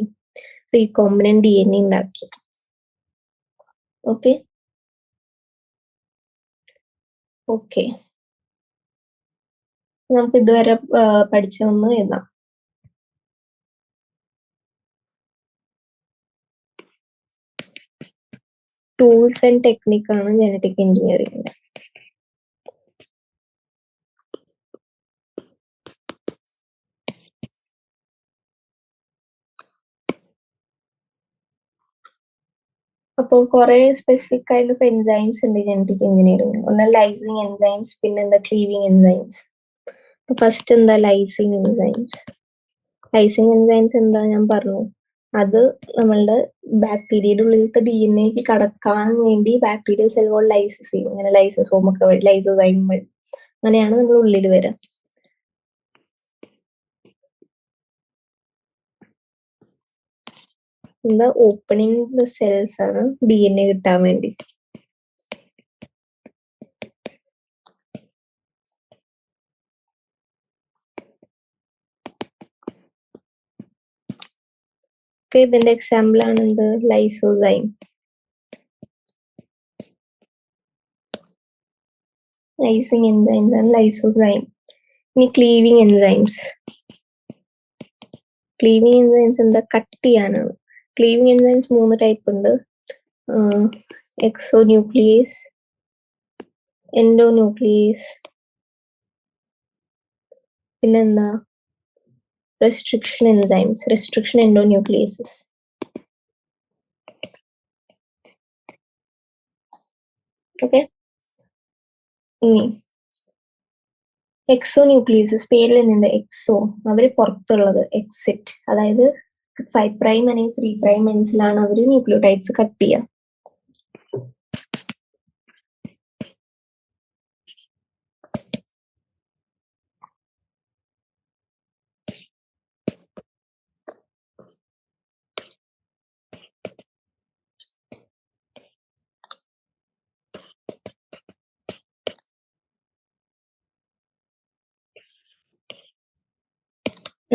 റീകോമ്പിനന്റ് DNA ഉണ്ടാക്കി. ഓക്കെ ഓക്കെ നമുക്ക് ഇതുവരെ പഠിച്ചതൊന്ന് എഴുതാം. ടൂൾസ് ആൻഡ് ടെക്നിക്കാണ് ജനറ്റിക് എഞ്ചിനീയറിംഗിന്റെ. അപ്പോൾ കുറെ സ്പെസിഫിക് കൈൻഡ് ഓഫ് എൻസൈംസ് ഉണ്ട് ജനറ്റിക് എഞ്ചിനീയറിംഗ്. ഒന്ന് ലൈസിങ് എൻസൈംസ്, പിന്നെ എന്താ ക്ലീവിങ് എൻസൈംസ്. ഫസ്റ്റ് എന്താ ലൈസിങ് എൻസൈംസ്. ലൈസിങ് എൻസൈംസ് എന്താ ഞാൻ പറഞ്ഞു, അത് നമ്മളുടെ ബാക്ടീരിയയുടെ ഉള്ളിലത്തെ DNA കടക്കാൻ വേണ്ടി ബാക്ടീരിയൽ സെൽ വോൾ ലൈസിസ് ചെയ്യും. ഇങ്ങനെ ലൈസോസോം ഒക്കെ വഴി, ലൈസോസൈം വഴി, അങ്ങനെയാണ് നമ്മൾ ഉള്ളിൽ വരിക. എന്താ ഓപ്പണിംഗ് ദ സെൽസ് ആണ് DNA കിട്ടാൻ വേണ്ടി. ഇതിന്റെ എക്സാമ്പിൾ ആണ് എന്ത്, ലൈസോസൈം. ലൈസിങ് എൻസൈംസ് ആണ് ലൈസോസൈം. ഇനി ക്ലീവിങ് എൻസൈംസ്. ക്ലീവിങ് എൻസൈംസ് എന്താ, കട്ട് ചെയ്യാനാണ്. ക്ലീവിങ് എൻസൈംസ് 3 ടൈപ്പ് ഉണ്ട്. എക്സോന്യൂക്ലിയേസ്, എൻഡോന്യൂക്ലിയേസ്, പിന്നെന്താ റെസ്ട്രിക്ഷൻ എൻസൈംസ്, റെസ്ട്രിക്ഷൻ എൻഡോന്യൂക്ലിയേസസ്. ഓക്കെ, ഇനി എക്സോന്യൂക്ലിയേസസ്, പേരിൽ തന്നെയുണ്ട് എക്സോ, അവര് പുറത്തുള്ളത്. എക്സിറ്റ്, അതായത് 5 പ്രൈം അല്ലെങ്കിൽ 3 പ്രൈം എൻസിലാണ് അവര് ന്യൂക്ലിയോടൈഡ്സ് കട്ട് ചെയ്യുക.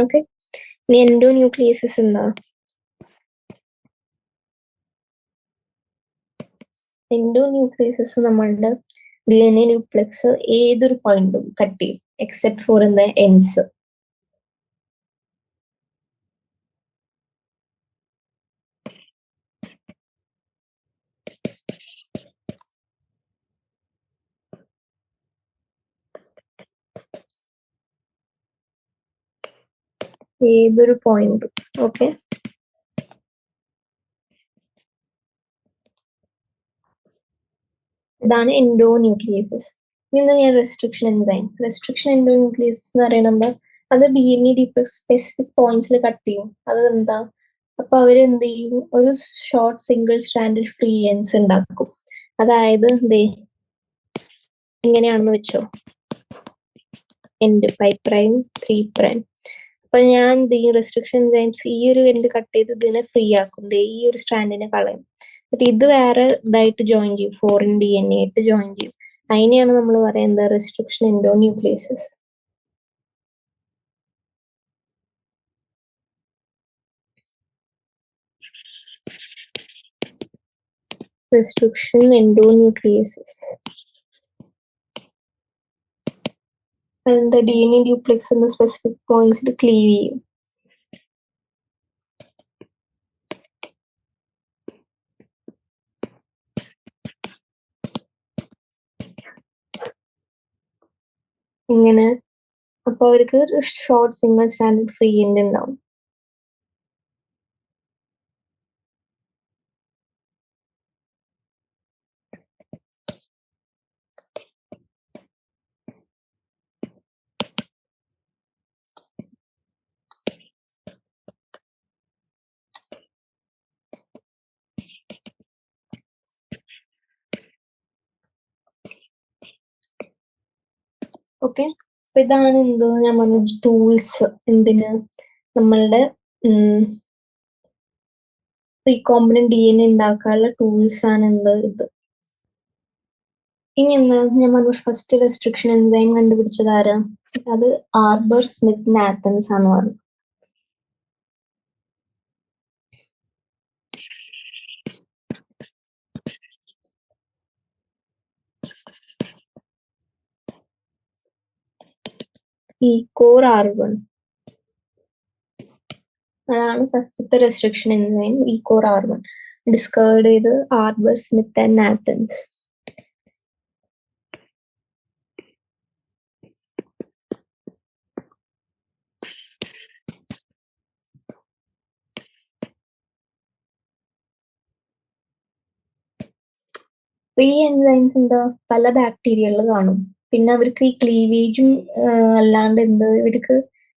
ഓക്കെ, ഇനി എൻഡോന്യൂക്ലിയേസസ് എന്താ. എൻഡോന്യൂക്ലിയേസസ് നമ്മളുടെ DNA ന്യൂക്ലിയസ് ഏതൊരു പോയിന്റും കട്ട് ചെയ്യും, എക്സെപ്റ്റ് ഫോർ എന്താ എൻസ്. ഏതൊരു പോയിന്റും. ഓക്കെ, ഇതാണ് എൻഡോന്യൂക്ലിയേസസ്. ഇനി ഞാൻ റെസ്ട്രിക്ഷൻ എൻസൈം. റെസ്ട്രിക്ഷൻ എൻഡോന്യൂക്ലിയേസസ് എന്ന് പറയുന്നത് അത് DNA സ്പെസിഫിക് പോയിന്റ്സിൽ കട്ട് ചെയ്യും. അത് എന്താ, അപ്പൊ അവര് എന്ത് ചെയ്യും, ഒരു ഷോർട്ട് സിംഗിൾ സ്ട്രാൻഡഡ് ഫ്രീ എൻസ് ഉണ്ടാക്കും. അതായത് ഇങ്ങനെയാണെന്ന് വെച്ചോ, എൻഡ് 5 പ്രൈം 3 പ്രൈം. അപ്പൊ ഞാൻ എന്ത് ചെയ്യും, റെസ്ട്രിക്ഷൻ എൻസൈംസ് ഈ ഒരു എൻഡ് കട്ട് ചെയ്ത് ഇതിനെ ഫ്രീ ആക്കും, ഈ ഒരു സ്ട്രാൻഡിനെ കളയും. എന്നിട്ട് ഇത് വേറെ ഇതായിട്ട് ജോയിൻ ചെയ്യും, ഫോറിൻ DNA ആയിട്ട് ജോയിൻ ചെയ്യും. അതിനെയാണ് നമ്മൾ പറയുന്നത് റെസ്ട്രിക്ഷൻ എൻഡോന്യൂക്ലിയേസസ്. റെസ്ട്രിക്ഷൻ എൻഡോന്യൂക്ലിയേസസ് എന്താ, DNA ഡ്യൂപ്ലെക്സ് എന്ന സ്പെസിഫിക് പോയിന്റ്സിൽ ക്ലീവ് ചെയ്യും. ഇങ്ങനെ, അപ്പൊ അവർക്ക് short single standard free end ഉണ്ടാവും. ഓക്കെ, അപ്പൊ ഇതാണ് എന്ത് ഞാൻ പറഞ്ഞ ടൂൾസ്. എന്തിന്, നമ്മളുടെ റീകോമ്പിനന്റ് DNA ഉണ്ടാക്കാനുള്ള ടൂൾസ് ആണ് എന്ത് ഇത്. ഇനി എന്താ ഞാൻ പറഞ്ഞു ഫസ്റ്റ് റെസ്ട്രിക്ഷൻ എൻസൈം കണ്ടുപിടിച്ചത് ആരാ? അത് ആർബർ സ്മിത്ത് നാത്തൻസ് ആണ് പറഞ്ഞു. ഈക്കോർ ആർബൺ അതാണ് ഫസ്റ്റത്തെ റെസ്ട്രിക്ഷൻ എൻസൈം, ഈക്കോർ ആർബൺ ഡിസ്കവേർഡ് ചെയ്ത് ആർബർ സ്മിത്ത് ആൻഡ് നാത്തൻസ്. ഈ എൻസൈംസ് എന്താ പല ബാക്ടീരിയകളിൽ കാണും. പിന്നെ അവർക്ക് ഈ ക്ലീവേജും അല്ലാണ്ട് എന്ത് ഇവർക്ക്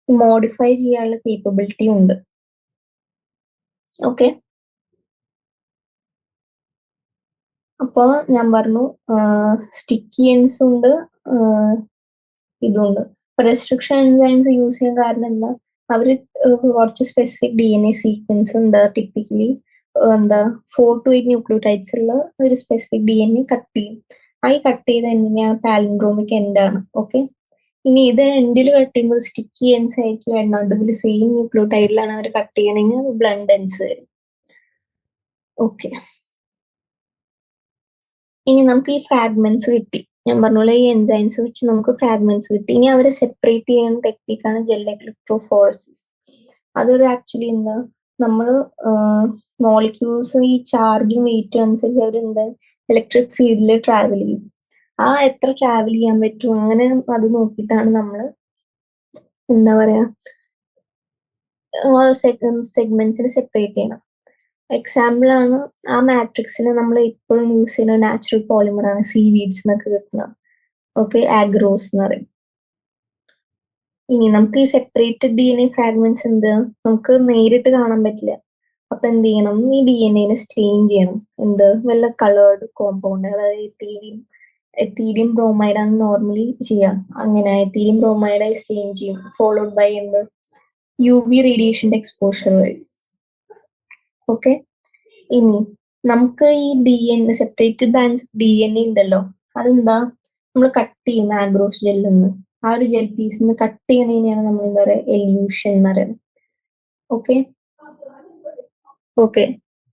മോഡിഫൈ ചെയ്യാനുള്ള കേപ്പബിലിറ്റി ഉണ്ട്. ഓക്കെ, അപ്പൊ ഞാൻ പറഞ്ഞു സ്റ്റിക്കിയൻസ് ഉണ്ട്, ഇതുണ്ട്. റെസ്ട്രിക്ഷൻ എൻസൈംസ് യൂസ് ചെയ്യാൻ കാരണം എന്താ, അവര് കുറച്ച് സ്പെസിഫിക് DNA സീക്വൻസ് എന്താ ടിപ്പിക്കലി എന്താ 4 to 8 ന്യൂക്ലിയോടൈഡ്സ് ഉള്ള ഒരു സ്പെസിഫിക് DNA കട്ട് ചെയ്യും. ആ കട്ട് ചെയ്ത് എങ്ങനെയാണ് പാലിൻഡ്രോമിക് എൻഡ് ആണ്. ഓക്കെ, ഇനി ഇത് എൻഡിൽ കട്ട് ചെയ്യുമ്പോൾ സ്റ്റിക്കി എൻസ് ആയിരിക്കും എണ്ണ സെയിം ന്യൂക്ലിയോടൈഡിലാണ് അവർ കട്ട് ചെയ്യണമെങ്കിൽ അത് ബ്ലണ്ട് എൻസ് വരും. ഓക്കെ, ഇനി നമുക്ക് ഈ ഫ്രാഗ്മെന്റ്സ് കിട്ടി. ഞാൻ പറഞ്ഞ പോലെ ഈ എൻസൈംസ് വെച്ച് നമുക്ക് ഫ്രാഗ്മെന്റ്സ് കിട്ടി. ഇനി അവരെ സെപ്പറേറ്റ് ചെയ്യുന്ന ടെക്നിക്കാണ് ജെൽ ഇലക്ട്രോഫോറസിസ്. അതൊരു ആക്ച്വലി എന്താ നമ്മൾ മോളിക്യൂൾസ് ഈ ചാർജും വെയിറ്റും അനുസരിച്ച് അവരെന്താ ഇലക്ട്രിക് ഫീൽഡിൽ ട്രാവൽ ചെയ്യും. ആ എത്ര ട്രാവൽ ചെയ്യാൻ പറ്റും അങ്ങനെ അത് നോക്കിയിട്ടാണ് നമ്മൾ എന്താ പറയാ സെഗ്മെന്റ്സിന് സെപ്പറേറ്റ് ചെയ്യണം. എക്സാമ്പിൾ ആണ് ആ മാട്രിക്സിന് നമ്മൾ ഇപ്പോഴും യൂസ് ചെയ്യുന്ന നാച്ചുറൽ പോളിമർ ആണ് സീവീഡ്സ് എന്നൊക്കെ കിട്ടുന്നത്. ഓക്കെ, ആഗ്രോസ് എന്ന് പറയും. ഇനി നമുക്ക് ഈ സെപ്പറേറ്റഡ് DNA ഫ്രാഗ്മെന്റ്സ് എന്ത് നമുക്ക് നേരിട്ട് കാണാൻ പറ്റില്ല. അപ്പൊ എന്ത് ചെയ്യണം, ഈ DNA സ്റ്റെയിൻ ചെയ്യണം. എന്ത് വല്ല കളേർഡ് കോമ്പൗണ്ട്, അതായത് എത്തീരിയം ബ്രോമൈഡ് ആണ് നോർമലി ചെയ്യാം. അങ്ങനെ എത്തീരിയം ബ്രോമൈഡായി സ്റ്റെയിൻ ചെയ്യും, ഫോളോഡ് ബൈ എന്ത് UV റേഡിയേഷന്റെ എക്സ്പോഷർ വഴി. ഓക്കെ, ഇനി നമുക്ക് ഈ DNA സെപ്പറേറ്റഡ് ബാൻഡ്സ് DNA ഉണ്ടല്ലോ, അതെന്താ നമ്മൾ കട്ട് ചെയ്യും ആഗ്രോസ് ജെല്ലിൽ നിന്ന്. ആ ഒരു ജെൽ പീസിൽ നിന്ന് കട്ട് ചെയ്യണതിനെയാണ് നമ്മൾ എന്താ പറയുക എല്യൂഷൻ എന്ന് പറയുന്നത്. ഓക്കെ ഓക്കെ,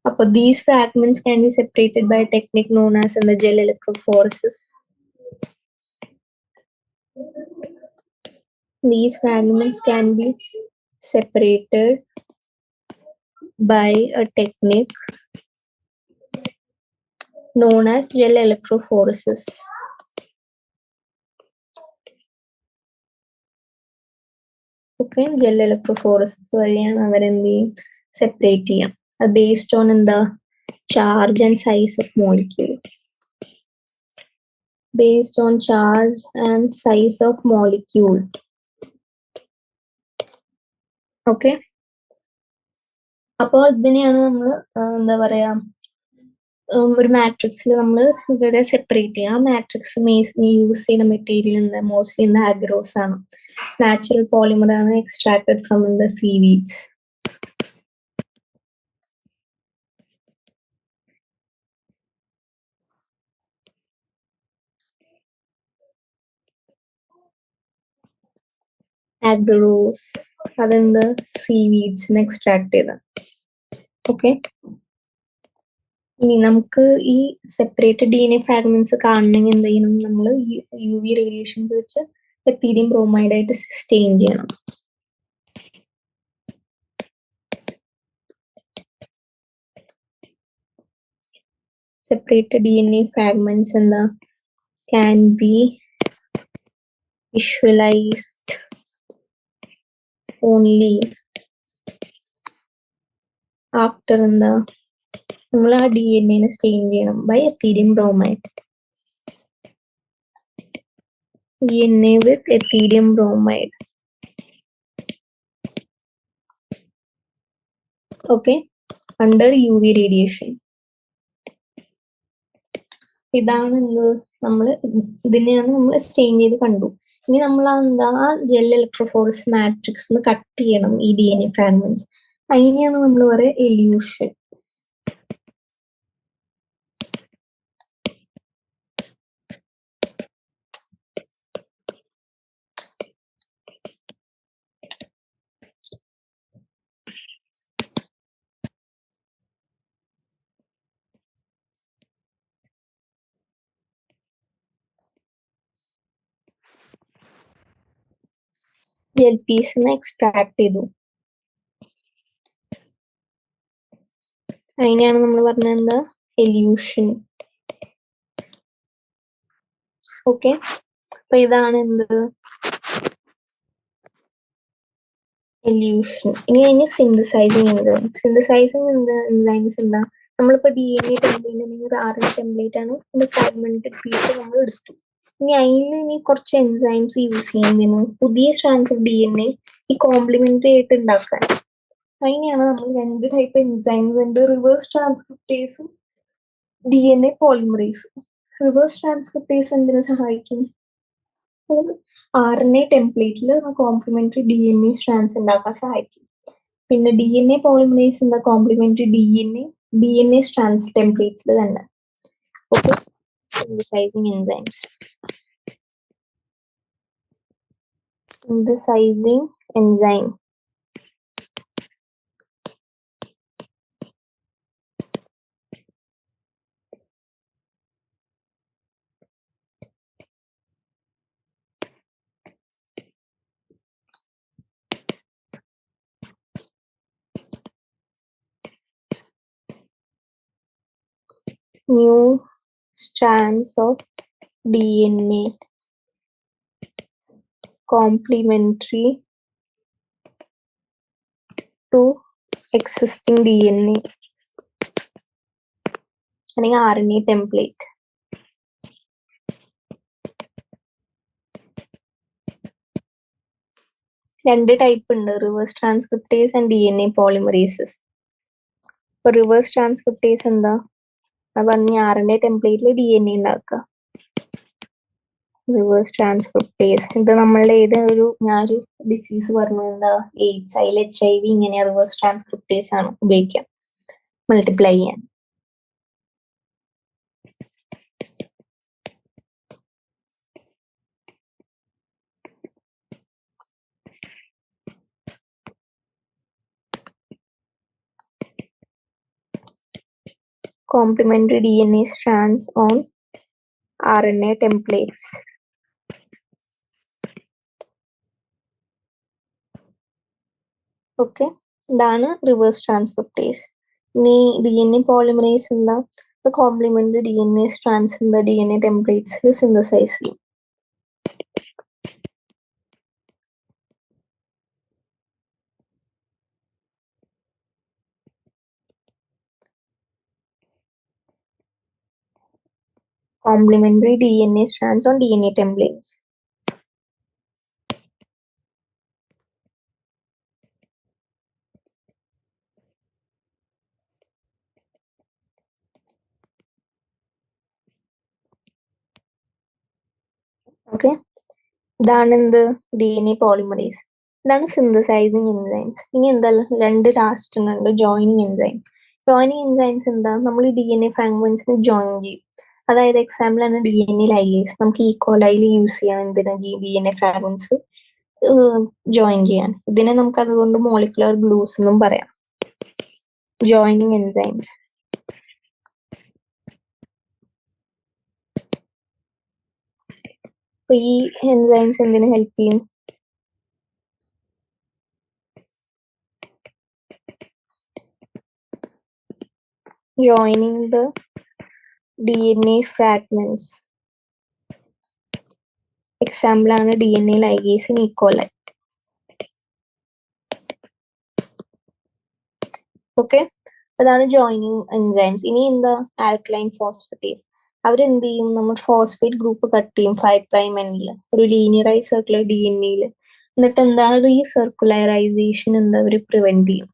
അപ്പൊ these fragments can be separated by technique known as എന്താ gel electrophoresis. These fragments can be separated by a technique known as gel electrophoresis. Okay, gel electrophoresis വഴിയാണ് അവരെന്ത് ചെയ്യും സെപ്പറേറ്റ് ചെയ്യാം. അത് ബേസ്ഡ് ഓൺ എന്താ charge and size of molecule. Based on charge and size of molecule. Okay, അപ്പോൾ ഇതിനെയാണ് നമ്മൾ എന്താ പറയാ ഒരു മാട്രിക്സിൽ നമ്മൾ ഇവരെ സെപ്പറേറ്റ് ചെയ്യുക. ആ മാട്രിക്സ് യൂസ് ചെയ്യുന്ന മെറ്റീരിയൽ എന്താ മോസ്റ്റ്ലി എന്താ ആഗ്രോസ് ആണ്. നാച്ചുറൽ പോളിമർ ആണ് എക്സ്ട്രാക്റ്റഡ് ഫ്രം ദ സീവീഡ്സ്. ആഗ്രോസ് അതെന്ത് സീവീഡ്സ് എക്സ്ട്രാക്ട് ചെയ്ത. ഓക്കെ, ഇനി നമുക്ക് ഈ സെപ്പറേറ്റഡ് DNA ഫ്രാഗ്മെന്റ്സ് കാണണമെങ്കിൽ എന്ത് ചെയ്യണം, നമ്മൾ UV റേഡിയേഷൻ വെച്ച് എത്തീരിയം ബ്രോമൈഡ് ആയിട്ട് സ്റ്റെയിൻ ചെയ്യണം. Separated DNA fragments എന്താ can be visualized only after എന്താ നമ്മൾ ആ DNA സ്റ്റെയിൻ ചെയ്യണം by ethidium bromide. DNA with ethidium bromide. Okay, under UV radiation. ഇതാണ് നമ്മൾ ഇതിനെയാണ് നമ്മൾ സ്റ്റെയിൻ ചെയ്ത് കണ്ടു. ഇനി നമ്മൾ എന്താ ജെൽ ഇലക്ട്രോഫോറസ് മാട്രിക്സ് കട്ട് ചെയ്യണം ഈ DNA ഫ്രാഗ്മെന്റ്സ്. അതിനെയാണ് നമ്മൾ പറയുക എല്യൂഷൻ. ജെൽപീസിന്ന് എക്സ്ട്രാക്ട് ചെയ്തു. അതിനെയാണ് നമ്മൾ പറഞ്ഞത് എന്താ, എല്യൂഷൻ. ഓക്കെ, അപ്പൊ ഇതാണ് എന്ത്, എല്യൂഷൻ. ഇനി അതിന് സിന്തസൈസിങ് എൻസൈംസ്. സിന്തസൈസിങ് എൻസൈംസ് എന്താ, നമ്മളിപ്പോ DNA ടെംപ്ലേറ്റ് RNA ടെംപ്ലേറ്റ് ആണ്, ഫ്രാഗ്മെന്റഡ് പീസ് നമ്മൾ എടുത്തു. ഇനി ഇനി കുറച്ച് എൻസൈംസ് യൂസ് ചെയ്യുന്നതിന് പുതിയ സ്ട്രാൻഡ്സ് ഓഫ് DNA ഈ കോംപ്ലിമെന്ററി ആയിട്ട് ഉണ്ടാക്കാൻ. അതിനെയാണ് നമ്മൾ 2 ടൈപ്പ് എൻസൈംസ് ഉണ്ട്, റിവേഴ്സ് ട്രാൻസ്ക്രിപ്റ്റേസും DNA പോളിമറേസും. റിവേഴ്സ് ട്രാൻസ്ക്രിപ്റ്റേസ് എന്തിനു സഹായിക്കും, RNA ടെംപ്ലേറ്റിൽ കോംപ്ലിമെന്ററി DNA സ്ട്രാൻഡ്സ് ഉണ്ടാക്കാൻ സഹായിക്കും. പിന്നെ DNA പോളിമറേസ് എന്താ, കോംപ്ലിമെന്ററി DNA സ്ട്രാൻഡ്സ് ടെംപ്ലേറ്റ്സിൽ തന്നെ. Okay, synthesising enzymes. Synthesising enzyme new strands of DNA complementary to existing DNA അല്ലെങ്കിൽ RNA template. രണ്ട് ടൈപ്പ് ഉണ്ട്, റിവേഴ്സ് ട്രാൻസ്ക്രിപ്റ്റേസ് ആൻഡ് DNA പോളിമറേസസ്. ഇപ്പൊ റിവേഴ്സ് ട്രാൻസ്ക്രിപ്റ്റേസ് എന്താ, അത് പറഞ്ഞ RNA ടെംപ്ലേറ്റിൽ DNA ഉണ്ടാക്കുക. റിവേഴ്സ് ട്രാൻസ്ക്രിപ്റ്റേസ് ഇത് നമ്മളുടെ ഞാനൊരു ഡിസീസ് പറഞ്ഞു, എന്താ എയ്ഡ്സ്, അതിൽ HIV, ഇങ്ങനെ റിവേഴ്സ് ട്രാൻസ്ക്രിപ്റ്റേസ് ആണ് ഉപയോഗിക്കുക മൾട്ടിപ്ലൈ ചെയ്യാൻ. Complementary DNA strands on RNA templates. Okay, ഇതാണ് റിവേഴ്സ് ട്രാൻസ്ക്രിപ്റ്റേസ്. ഇനി DNA പോളിമറേസ് എന്താ, കോംപ്ലിമെന്ററി DNA സ്ട്രാൻഡ്സ് എന്താ DNA ടെംപ്ലേറ്റ്സിൽ സിന്തസൈസ് ചെയ്യും. Complementary DNA strands on DNA templates. Okay, ഇതാണ് എന്ത്, DNA പോളിമറേസ്. ഇതാണ് സിന്തസൈസിങ് എൻസൈംസ്. ഇനി എന്താ, രണ്ട് ലാസ്റ്റ് ഉണ്ട്, ജോയിനിങ് എൻസൈംസ്. ജോയിനിങ് എൻസൈംസ് എന്താ, നമ്മൾ ഈ DNA ഫ്രാഗ്മെന്റ്സിന് ജോയിൻ ചെയ്യും. അതായത് എക്സാമ്പിൾ ആണ് DNA ലൈഗേസ്. നമുക്ക് ഈക്കോലൈയിൽ യൂസ് ചെയ്യാൻ എന്തിനാ DNA ഫ്രാഗ്മെന്റ്സ് ജോയിൻ ചെയ്യാൻ. ഇതിനെ നമുക്ക് അതുകൊണ്ട് മോളിക്കുലർ ഗ്ലൂസ് എന്നും പറയാം. Joining enzymes. അപ്പൊ ഈ എൻസൈംസ് എന്തിനു ഹെൽപ്പ് ചെയ്യും, joining the DNA fragments. Example ആണ് DNA ലൈഗേസ് ഇൻ ഈക്കോലൈ. ഓക്കെ, അതാണ് ജോയിനിങ് എൻസൈംസ്. ഇനി എന്താ, ആൽക്കലൈൻ ഫോസ്ഫേറ്റേസ്. അവരെന്ത് ചെയ്യും, നമ്മൾ ഫോസ്ഫേറ്റ് ഗ്രൂപ്പ് കട്ട് ചെയ്യും 5' എൻഡിൽ ഒരു ലീനിയറൈസ് സർക്കുലർ DNAയിൽ. എന്നിട്ട് എന്താ, റീസർക്കുലറൈസേഷൻ എന്താ അവർ പ്രിവെന്റ് ചെയ്യും.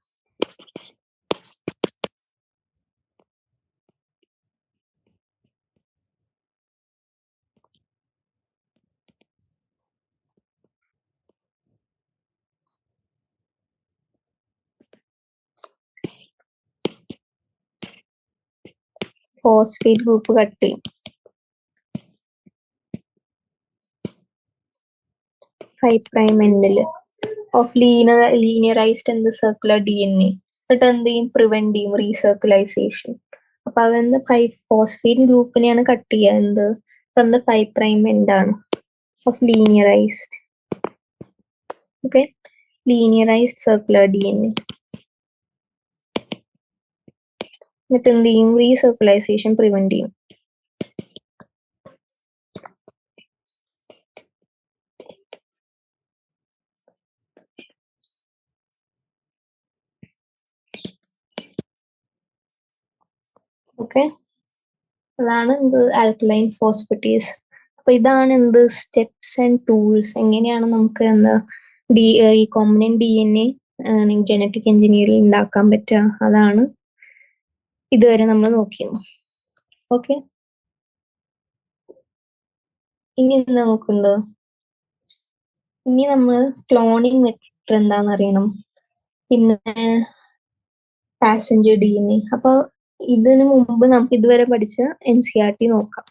ഫോസ്ഫേറ്റ് ഗ്രൂപ്പ് കട്ട് ചെയ്യും. 5' എൻഡിൽ ഓഫ് ലീനിയറൈസ്ഡ് എന്ത് സർക്കുലർ DNA. എന്നിട്ട് എന്ത് ചെയ്യും, പ്രിവെന്റ് ചെയ്യും റീസർക്കുലൈസേഷൻ. അപ്പൊ അതെന്ത്, ഫോസ്ഫേറ്റ് ഗ്രൂപ്പിനെയാണ് കട്ട് ചെയ്യുക, എന്ത്, ഫ്രം ദ 5' എൻഡ് ആണ് of ലീനിയറൈസ്ഡ്. Okay, linearized circular DNA. എന്നിട്ട് എന്ത് ചെയ്യും? റീസർക്കുലൈസേഷൻ പ്രിവെന്റ് ചെയ്യും. ഓക്കെ, അതാണ് എന്ത് ആൽക്കലൈൻ ഫോസ്ഫറ്റേസ്. അപ്പൊ ഇതാണ് എന്ത് സ്റ്റെപ്സ് ആൻഡ് ടൂൾസ്, എങ്ങനെയാണ് നമുക്ക് എന്താ റീകോംബിനന്റ് DNA ജനറ്റിക് എഞ്ചിനീയറിംഗ് ഉണ്ടാക്കാൻ പറ്റുക, അതാണ് ഇതുവരെ നമ്മൾ നോക്കിയത്. ഓക്കെ, ഇനി എന്താ നോക്കുന്നുണ്ടോ? ഇനി നമ്മൾ ക്ലോണിങ് വെക്ടർ എന്താണെന്ന് അറിയണം, പിന്നെ പാസഞ്ചർ DNA. അപ്പൊ ഇതിനു മുമ്പ് നമുക്ക് ഇതുവരെ പഠിച്ച NCERT നോക്കാം.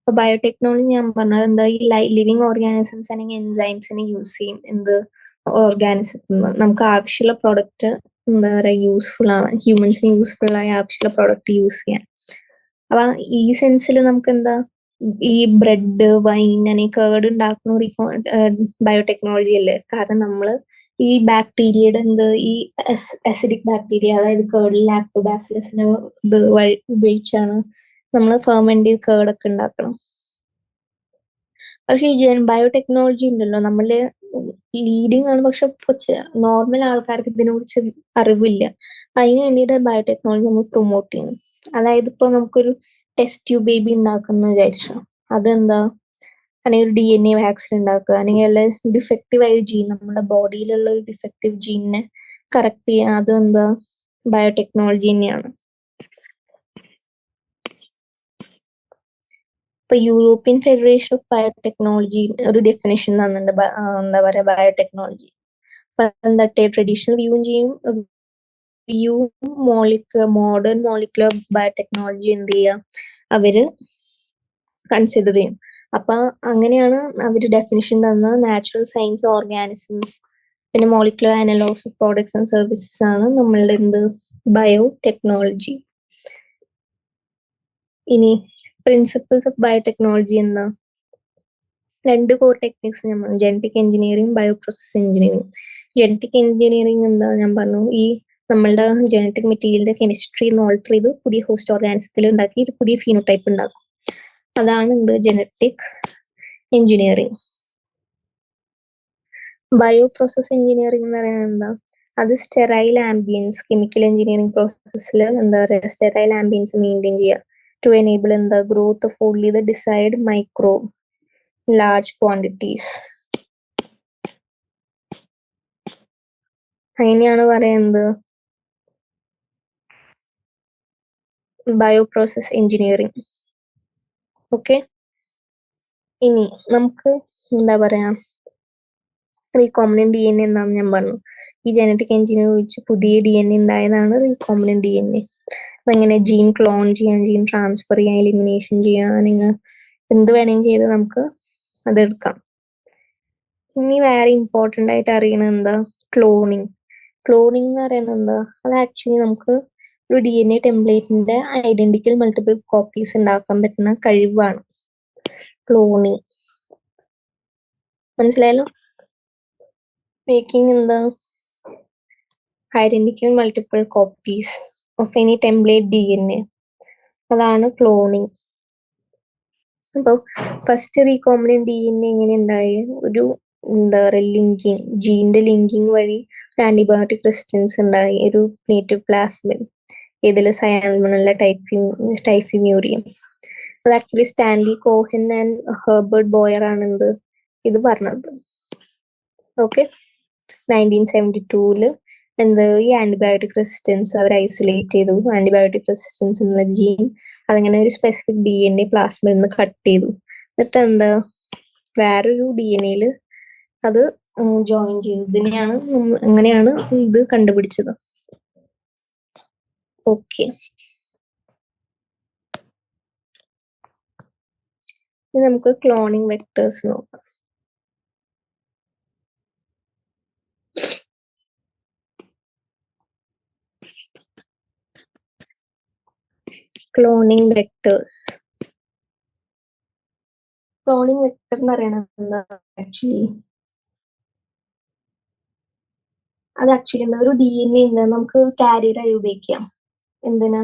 അപ്പൊ ബയോടെക്നോളജി ഞാൻ പറഞ്ഞത് എന്താ, ഈ ലിവിങ് ഓർഗാനിസംസ് അല്ലെങ്കിൽ എൻസൈംസിനെ യൂസ് ചെയ്യും. എന്ത് ഓർഗാനിസം നമുക്ക് ആവശ്യമുള്ള പ്രോഡക്റ്റ് എന്താ പറയുക യൂസ്ഫുൾ ആവാൻ, ഹ്യൂമൻസിന് യൂസ്ഫുൾ ആയ ആവശ്യമുള്ള പ്രോഡക്റ്റ് യൂസ് ചെയ്യാൻ. അപ്പൊ ഈ സെൻസിൽ നമുക്ക് എന്താ, ഈ ബ്രെഡ്, വൈൻ അല്ലെങ്കിൽ കേർഡ് ഉണ്ടാക്കുന്ന ബയോടെക്നോളജി അല്ലേ. കാരണം നമ്മള് ഈ ബാക്ടീരിയയുടെ എന്ത് ഈ അസിഡിക് ബാക്ടീരിയ, അതായത് കേർഡിൽ ലാക്ടോബാസിലസിനെ ഇത് ഉപയോഗിച്ചാണ് നമ്മൾ ഫെർമെന്റ് ചെയ്ത് കേർഡൊക്കെ ഉണ്ടാക്കണം. പക്ഷെ ഈ ബയോടെക്നോളജി ഉണ്ടല്ലോ, നമ്മള് ലീഡിങ് ആണ്, പക്ഷെ നോർമൽ ആൾക്കാർക്ക് ഇതിനെ കുറിച്ച് അറിവില്ല. അതിന് വേണ്ടിയിട്ട് ബയോടെക്നോളജി നമ്മൾ പ്രൊമോട്ട് ചെയ്യണം. അതായത് ഇപ്പൊ നമുക്കൊരു ടെസ്റ്റ് ട്യൂബ് ബേബി ഉണ്ടാക്കുന്ന വിചാരിച്ചു, അതെന്താ, അല്ലെങ്കിൽ ഒരു DNA വാക്സിൻ ഉണ്ടാക്കുക, അല്ലെങ്കിൽ അല്ല ഡിഫക്റ്റീവ് ആയ ജീൻ, നമ്മുടെ ബോഡിയിലുള്ള ഒരു ഡിഫക്റ്റീവ് ജീനിനെ കറക്റ്റ് ചെയ്യാൻ, അതെന്താ ബയോടെക്നോളജി തന്നെയാണ്. ഇപ്പൊ യൂറോപ്യൻ ഫെഡറേഷൻ ഓഫ് ബയോടെക്നോളജി ഒരു ഡെഫിനേഷൻ തന്നിട്ടുണ്ട്, എന്താ പറയാ ബയോടെക്നോളജി. അപ്പൊ എന്താ ട്രഡീഷണൽ വ്യൂവും ചെയ്യും, മോഡേൺ മോളിക്കുലർ ബയോടെക്നോളജി എന്ത് ചെയ്യുക, അവര് കൺസിഡർ ചെയ്യും. അപ്പൊ അങ്ങനെയാണ് അവര് ഡെഫിനിഷൻ തന്നത്. നാച്ചുറൽ സയൻസ് ഓർഗാനിസംസ്, പിന്നെ molecular analogues of products and services ആണ് നമ്മളുടെ എന്ത് ബയോടെക്നോളജി. ഇനി പ്രിൻസിപ്പിൾസ് ഓഫ് ബയോടെക്നോളജി എന്താ, രണ്ട് കോർ ടെക്നിക്സ് ഞാൻ പറഞ്ഞു, genetic engineering, bio process engineering. Genetic engineering എന്താ ഞാൻ പറഞ്ഞു, ഈ നമ്മളുടെ ജനറ്റിക് മെറ്റീരിയലിന്റെ കെമിസ്ട്രി ഓൾട്ടർ ചെയ്ത് പുതിയ ഹോസ്റ്റ് ഓർഗാനിസത്തിൽ ഉണ്ടാക്കി ഒരു പുതിയ ഫീനോടൈപ്പ് ഉണ്ടാക്കും. അതാണ് എന്ത് genetic engineering. Bio process engineering എന്ന് പറയുന്നത് എന്താ, അത് സ്റ്റെറൈൽ ആംബിയൻസ്, കെമിക്കൽ എഞ്ചിനീയറിംഗ് പ്രോസസ്സിൽ എന്താ പറയുക, സ്റ്റെറൈൽ ആംബിയൻസ് മെയിൻറ്റെയിൻ ചെയ്യുക ടു എനേബിൾ എന്താ growth of only the decide micro large quantities. അതിനെയാണ് പറയുന്നത് ബയോ പ്രോസസ് എഞ്ചിനീയറിംഗ്. ഓക്കെ, ഇനി നമുക്ക് എന്താ പറയാ, റീകോംബിനന്റ് DNA എന്താണെന്ന് ഞാൻ പറഞ്ഞു. ഈ ജനറ്റിക് എഞ്ചിനീയറിംഗ് വെച്ച് പുതിയ DNA ഉണ്ടായതാണ് റീകോംബിനന്റ് DNA. അതെങ്ങനെ ജീൻ ക്ലോൺ ചെയ്യാൻ, ജീൻ ട്രാൻസ്ഫർ ചെയ്യാൻ, എലിമിനേഷൻ ചെയ്യാൻ, നിങ്ങൾ എന്ത് വേണമെങ്കിലും ചെയ്ത് നമുക്ക് അതെടുക്കാം. ഇനി വേറെ ഇമ്പോർട്ടൻ്റ് ആയിട്ട് അറിയണത് എന്താ, ക്ലോണിങ്. ക്ലോണിങ് എന്ന് പറയുന്നത് എന്താ, അത് ആക്ച്വലി നമുക്ക് ഒരു DNA ടെംപ്ലേറ്റിന്റെ ഐഡന്റിക്കൽ മൾട്ടിപ്പിൾ കോപ്പീസ് ഉണ്ടാക്കാൻ പറ്റുന്ന കഴിവാണ് ക്ലോണിങ്. മനസ്സിലായല്ലോ? മേക്കിംഗ് എന്താ, identical multiple copies of any template DNA, അതാണ് ക്ലോണിങ്. അപ്പോൾ ഫസ്റ്റ് റീകോംബിനന്റ് DNA എങ്ങനെ ഉണ്ടായി, ഒരു എന്താ പറയുക ലിങ്കിങ്, ജീനിന്റെ ലിങ്കിങ് വഴി ആന്റിബയോട്ടിക് റെസിസ്റ്റൻസ് ഉണ്ടായി ഒരു നേറ്റീവ് പ്ലാസ്മിഡ്, ഇതിൽ സയാൽമണല്ല ടൈഫിമ്യൂറിയം. അത് actually Stanley Cohen and Herbert Boer ആണ് ഇത് പറഞ്ഞത്. ഓക്കെ, 1972 ഈ ആന്റിബയോട്ടിക് റെസിസ്റ്റൻസ് അവർ ഐസൊലേറ്റ് ചെയ്തു. ആന്റിബയോട്ടിക് റെസിസ്റ്റൻസ് എന്ന ജീൻ അതങ്ങനെ ഒരു സ്പെസിഫിക് DNA പ്ലാസ്മിഡിൽ നിന്ന് കട്ട് ചെയ്തു. എന്നിട്ട് വേറൊരു DNA അത് ജോയിൻ ചെയ്തു. അങ്ങനെയാണ് ഇത് കണ്ടുപിടിച്ചത്. ഓക്കെ, ഇനി നമുക്ക് ക്ലോണിങ് വെക്ടേഴ്സ് നോക്കാം. ക്ലോണിങ് വെക്ടേഴ്സ് ക്ലോണിംഗ് വെക്ടർ എന്ന് പറയുന്നത് എന്താ ആക്ച്വലി? അത് ആക്ച്വലി എന്താ, ഒരു DNA നമുക്ക് കാരിയറായി ഉപയോഗിക്കാം. എന്തിനാ?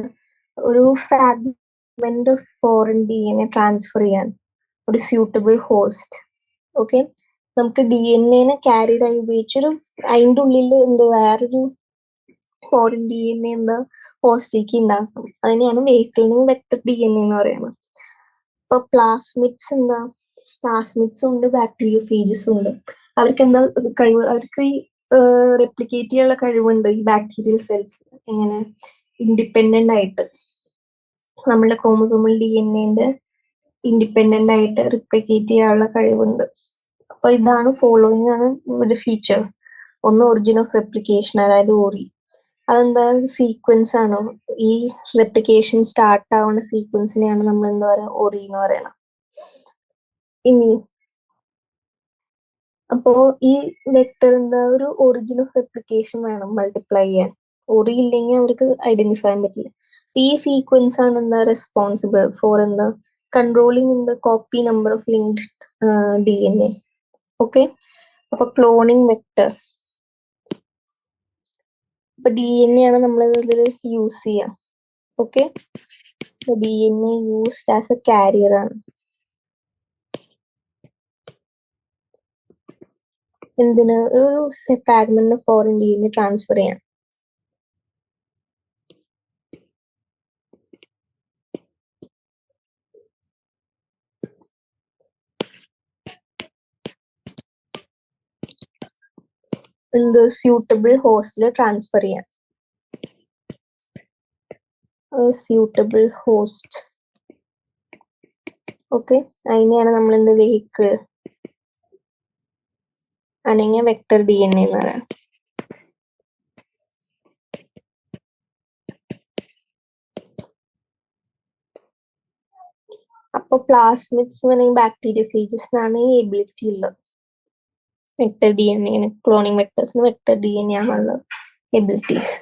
ഒരു ഫ്രാഗ്മെന്റ് ഫോറിൻ DNA ട്രാൻസ്ഫർ ചെയ്യാൻ ഒരു സ്യൂട്ടബിൾ ഹോസ്റ്റ്. ഓക്കെ, നമുക്ക് DNA കാരിയറായി ഉപയോഗിച്ചൊരു അതിൻ്റെ ഉള്ളിൽ എന്ത് വേറൊരു ഫോറിൻ DNA എന്താ ഹോസ്റ്റേക്ക് ഉണ്ടാക്കും. അതിനെയാണ് വെഹിക്കിളിംഗ് വെക്ടർ DNA എന്ന് പറയുന്നത്. ഇപ്പൊ പ്ലാസ്മിഡ്സ് എന്താ, പ്ലാസ്മിഡ്സും ഉണ്ട് ബാക്ടീരിയോഫേജസും ഉണ്ട്. അവർക്ക് എന്താ കഴിവ്? അവർക്ക് ഈ റെപ്ലിക്കേറ്റ് ചെയ്യാനുള്ള കഴിവുണ്ട് ഈ ബാക്ടീരിയൽ സെൽസ്. എങ്ങനെ? ഇൻഡിപെൻഡന്റ് ആയിട്ട് നമ്മുടെ ക്രോമസോമൽ DNA ഇൻഡിപെൻഡന്റ് ആയിട്ട് റിപ്ലിക്കേറ്റ് ചെയ്യാനുള്ള കഴിവുണ്ട്. അപ്പൊ ഇതാണ് ഫോളോയിങ് ആണ് ഒരു ഫീച്ചേഴ്സ്. ഒന്ന് ഒറിജിൻ ഓഫ് റെപ്ലിക്കേഷൻ, അതായത് ORI. അതെന്താ സീക്വൻസ് ആണ്. ഈ റെപ്ലിക്കേഷൻ സ്റ്റാർട്ട് ആവുന്ന സീക്വൻസിനെയാണ് നമ്മൾ എന്താ പറയുക, ORI എന്ന് പറയുന്നത്. ഇനി അപ്പോ ഈ വെക്ടർ എന്താ, ഒരു ഒറിജിൻ ഓഫ് റെപ്ലിക്കേഷൻ വേണം മൾട്ടിപ്ലൈ ചെയ്യാൻ. ORI ഇല്ലെങ്കിൽ അവർക്ക് ഐഡന്റിഫൈ ചെയ്യാൻ പറ്റില്ല. ഈ സീക്വൻസ് ആണ് എന്താ റെസ്പോൺസിബിൾ ഫോർ എന്താ controlling in the copy number of linked DNA. Okay, അപ്പൊ ക്ലോണിംഗ് വെക്ടർ, ഇപ്പൊ DNA ആണ് നമ്മൾ ഇതിൽ യൂസ് ചെയ്യാം. Okay, DNA used as A carrier ആണ്. എന്തിന്? ഒരു ഫ്രാഗ്മെന്റ് ഫോറിൻ DNA ട്രാൻസ്ഫർ ചെയ്യാം. എന്ത്? സ്യൂട്ടബിൾ ഹോസ്റ്റിൽ ട്രാൻസ്ഫർ ചെയ്യാം. Suitable host. ഓക്കെ, അതിനെയാണ് നമ്മൾ എന്ത് വെഹിക്കിൾ അല്ലെങ്കിൽ വെക്ടർ DNA എന്ന് പറയുന്നത്. അപ്പൊ പ്ലാസ്മിഡ്സ് അല്ലെങ്കിൽ ബാക്ടീരിയോഫേജസിനാണ് ഈ എബിലിറ്റി ഉള്ളത്. വെക്ടർ DNA, ക്ലോണിംഗ് വെക്ടേഴ്സിന് വെക്ടർ DNA ആണുള്ള എബിലിറ്റീസ്.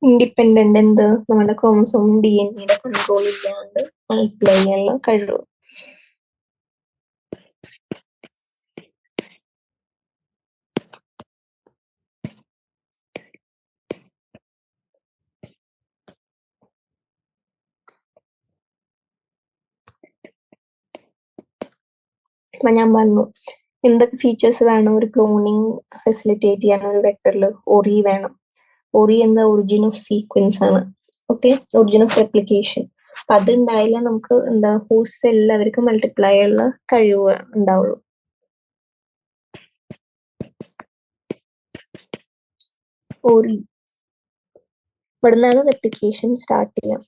ഇൻഡിപെൻഡന്റ് എന്ത്? നമ്മുടെ ക്രോമസോം DNA കൺട്രോൾ ഇല്ലാണ്ട് മൾട്ടിപ്ലൈ ചെയ്യാനുള്ള കഴിവ്. അപ്പൊ ഞാൻ പറഞ്ഞു എന്തൊക്കെ ഫീച്ചേഴ്സ് വേണം ഒരു ക്ലോണിങ് ഫെസിലിറ്റേറ്റ് ചെയ്യാൻ ഒരു വെക്ടറിൽ. ORI വേണം. ORI എന്താ? ഒറിജിൻ ഓഫ് സീക്വൻസ് ആണ്. Okay, origin of replication. അപ്പൊ അത് ഉണ്ടായാലേ നമുക്ക് എന്താ ഹോസ്റ്റ് സെല്ലിൽ അവർക്ക് മൾട്ടിപ്ലൈ ഉള്ള കഴിവ് ഉണ്ടാവുള്ളൂ. ORI ഇവിടുന്നാണ് റെപ്ലിക്കേഷൻ സ്റ്റാർട്ട് ചെയ്യാം.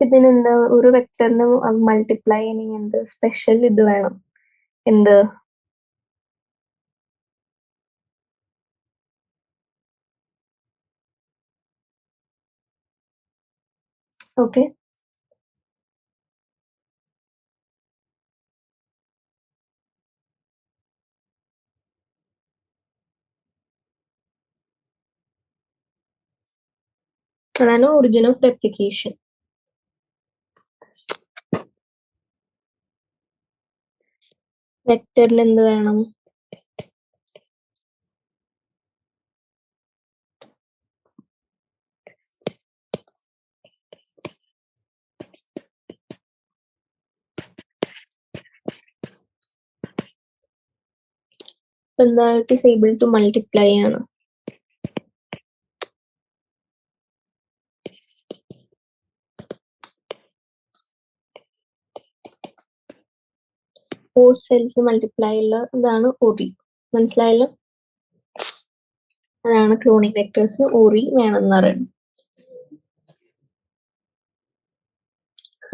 ഇതിനെന്താ, ഒരു വെക്ടറിന് മൾട്ടിപ്ലൈ ചെയ്യണമെങ്കിൽ എന്ത് സ്പെഷ്യൽ ഇത് വേണം? എന്ത്? ഓക്കെ, അതാണ് ഒറിജിൻ ഓഫ് റെപ്ലിക്കേഷൻ. വെക്ടറിന് എന്ത് വേണം? എന്താ? It is able to multiply ആണ്. ഹോസ്റ്റ് സെൽസ് മൾട്ടിപ്ലൈ ഉള്ള ഇതാണ് ORI. മനസ്സിലായല്ലോ? അതാണ് ക്ലോണിക് വെക്ടേഴ്സിന് ORI വേണമെന്ന് പറയുന്നത്.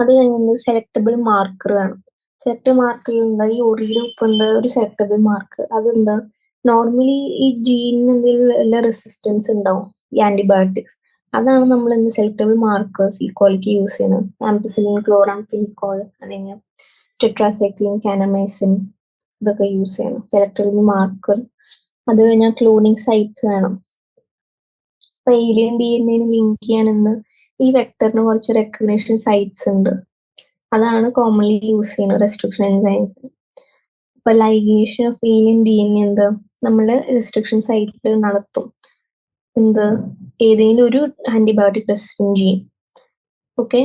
അത് കഴിഞ്ഞത് സെലക്ടബിൾ മാർക്കർ വേണം. സെലക്ടബിൾ മാർക്കർ എന്താ, ഈ ORIയുടെ ഒപ്പം എന്താ ഒരു സെലക്ടബിൾ മാർക്കർ, അതെന്താ, നോർമലി ഈ ജീനിന് എന്തെങ്കിലും വല്ല റെസിസ്റ്റൻസ് ഉണ്ടാവും ഈ ആന്റിബയോട്ടിക്സ്, അതാണ് നമ്മൾ ഇന്ന് സെലക്ടബിൾ മാർക്കേഴ്സ് ഈക്വാലിറ്റി യൂസ് ചെയ്യുന്നത്. ആംപിസിലിൻ, ക്ലോറാംഫെനിക്കോൾ, അല്ലെങ്കിൽ ടെട്രാസൈക്ലിൻ, കാനമൈസിൻ, ഇതൊക്കെ യൂസ് ചെയ്യണം സെലക്ടബിൾ മാർക്കർ. അത് കഴിഞ്ഞാൽ ക്ലോണിങ് സൈറ്റ്സ് വേണം. അപ്പൊ ഏലിയൻ DNA ലിങ്ക് ചെയ്യാനെന്ന് ഈ വെക്ടറിന് കുറച്ച് റെക്കഗ്നേഷൻ സൈറ്റ്സ് ഉണ്ട്, അതാണ് കോമൺലി യൂസ് ചെയ്യുന്നത് റെസ്ട്രിക്ഷൻ എൻസൈംസ്. അപ്പൊ ലൈഗേഷൻ ഓഫ് ഏലിയൻ DNA എന്താ, നമ്മള് റെസ്ട്രിക്ഷൻ സൈറ്റിൽ നടത്തും എന്ത്, ഏതെങ്കിലും ഒരു ആന്റിബയോട്ടിക് റെസിസ്റ്റന്റ് ജീൻ. ഓക്കെ,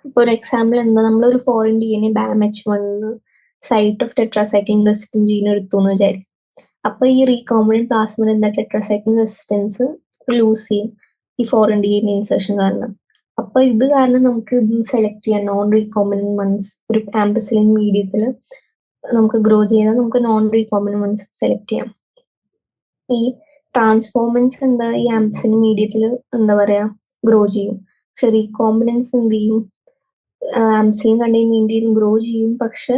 ഇപ്പൊ ഒരു എക്സാമ്പിൾ എന്താ, നമ്മളൊരു foreign DNA BAMH1 site of tetracycline resistant gene എടുത്തു എന്ന് വിചാരിക്കും. അപ്പൊ ഈ റീകോംബിനന്റ് പ്ലാസ്മിഡ് എന്താ, ടെട്രാസൈക്ലിൻ റെസിസ്റ്റൻസ് ലൂസ് ചെയ്യും ഈ ഫോറിൻ DNA ഇൻസേർഷൻ കാരണം. അപ്പൊ ഇത് കാരണം നമുക്ക് ഇത് സെലക്ട് ചെയ്യാം നോൺ റീകോംബിനന്റ് വൺസ്. ഒരു ആംപിസിലിൻ മീഡിയത്തിൽ നമുക്ക് ഗ്രോ ചെയ്താൽ നമുക്ക് നോൺ റീകോംബിനന്റ് വൺസ് സെലക്ട് ചെയ്യാം. ഈ ട്രാൻസ്ഫോർമൻസ് എന്താ, ഈ ആംപിസിലിൻ മീഡിയത്തിൽ എന്താ പറയാ ഗ്രോ ചെയ്യും. പക്ഷെ റീകോംബിനൻസ് എന്ത് ചെയ്യും, ആംപിസിലിൻ കണ്ടെയ്ൻ മീഡിയയിൽ ഗ്രോ ചെയ്യും, പക്ഷെ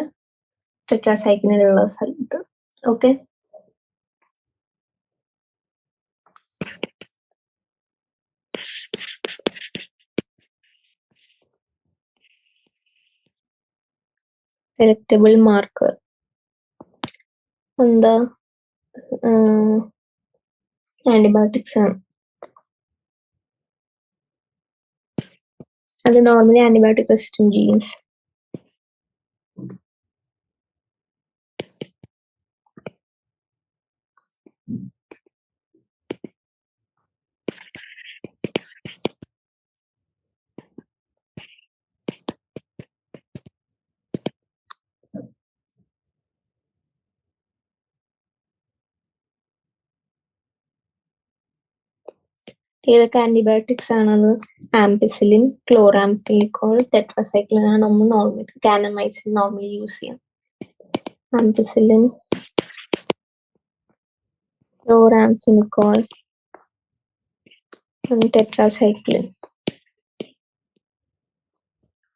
ടെട്രാസൈക്ലിനുള്ള സ്ഥലത്ത്. ഓക്കെ, സെലക്ടബിൾ മാർക്കർ എന്താ, ആന്റിബയോട്ടിക്സ് ആണ്. അത് നോർമലി ആന്റിബയോട്ടിക് റെസിസ്റ്റന്റ് ജീൻസ്. ഏതൊക്കെ ആന്റിബയോട്ടിക്സ് ആണത്, ആംപിസിലിൻ, ക്ലോറാംഫെനിക്കോൾ, ടെട്രാസൈക്ലിൻ ആണ് നമ്മൾ നോർമൽ, കാനമൈസിൻ നോർമലി യൂസ് ചെയ്യാം. ആംപിസിലിൻ, ക്ലോറാംഫെനിക്കോൾ, ടെട്രാസൈക്ലിൻ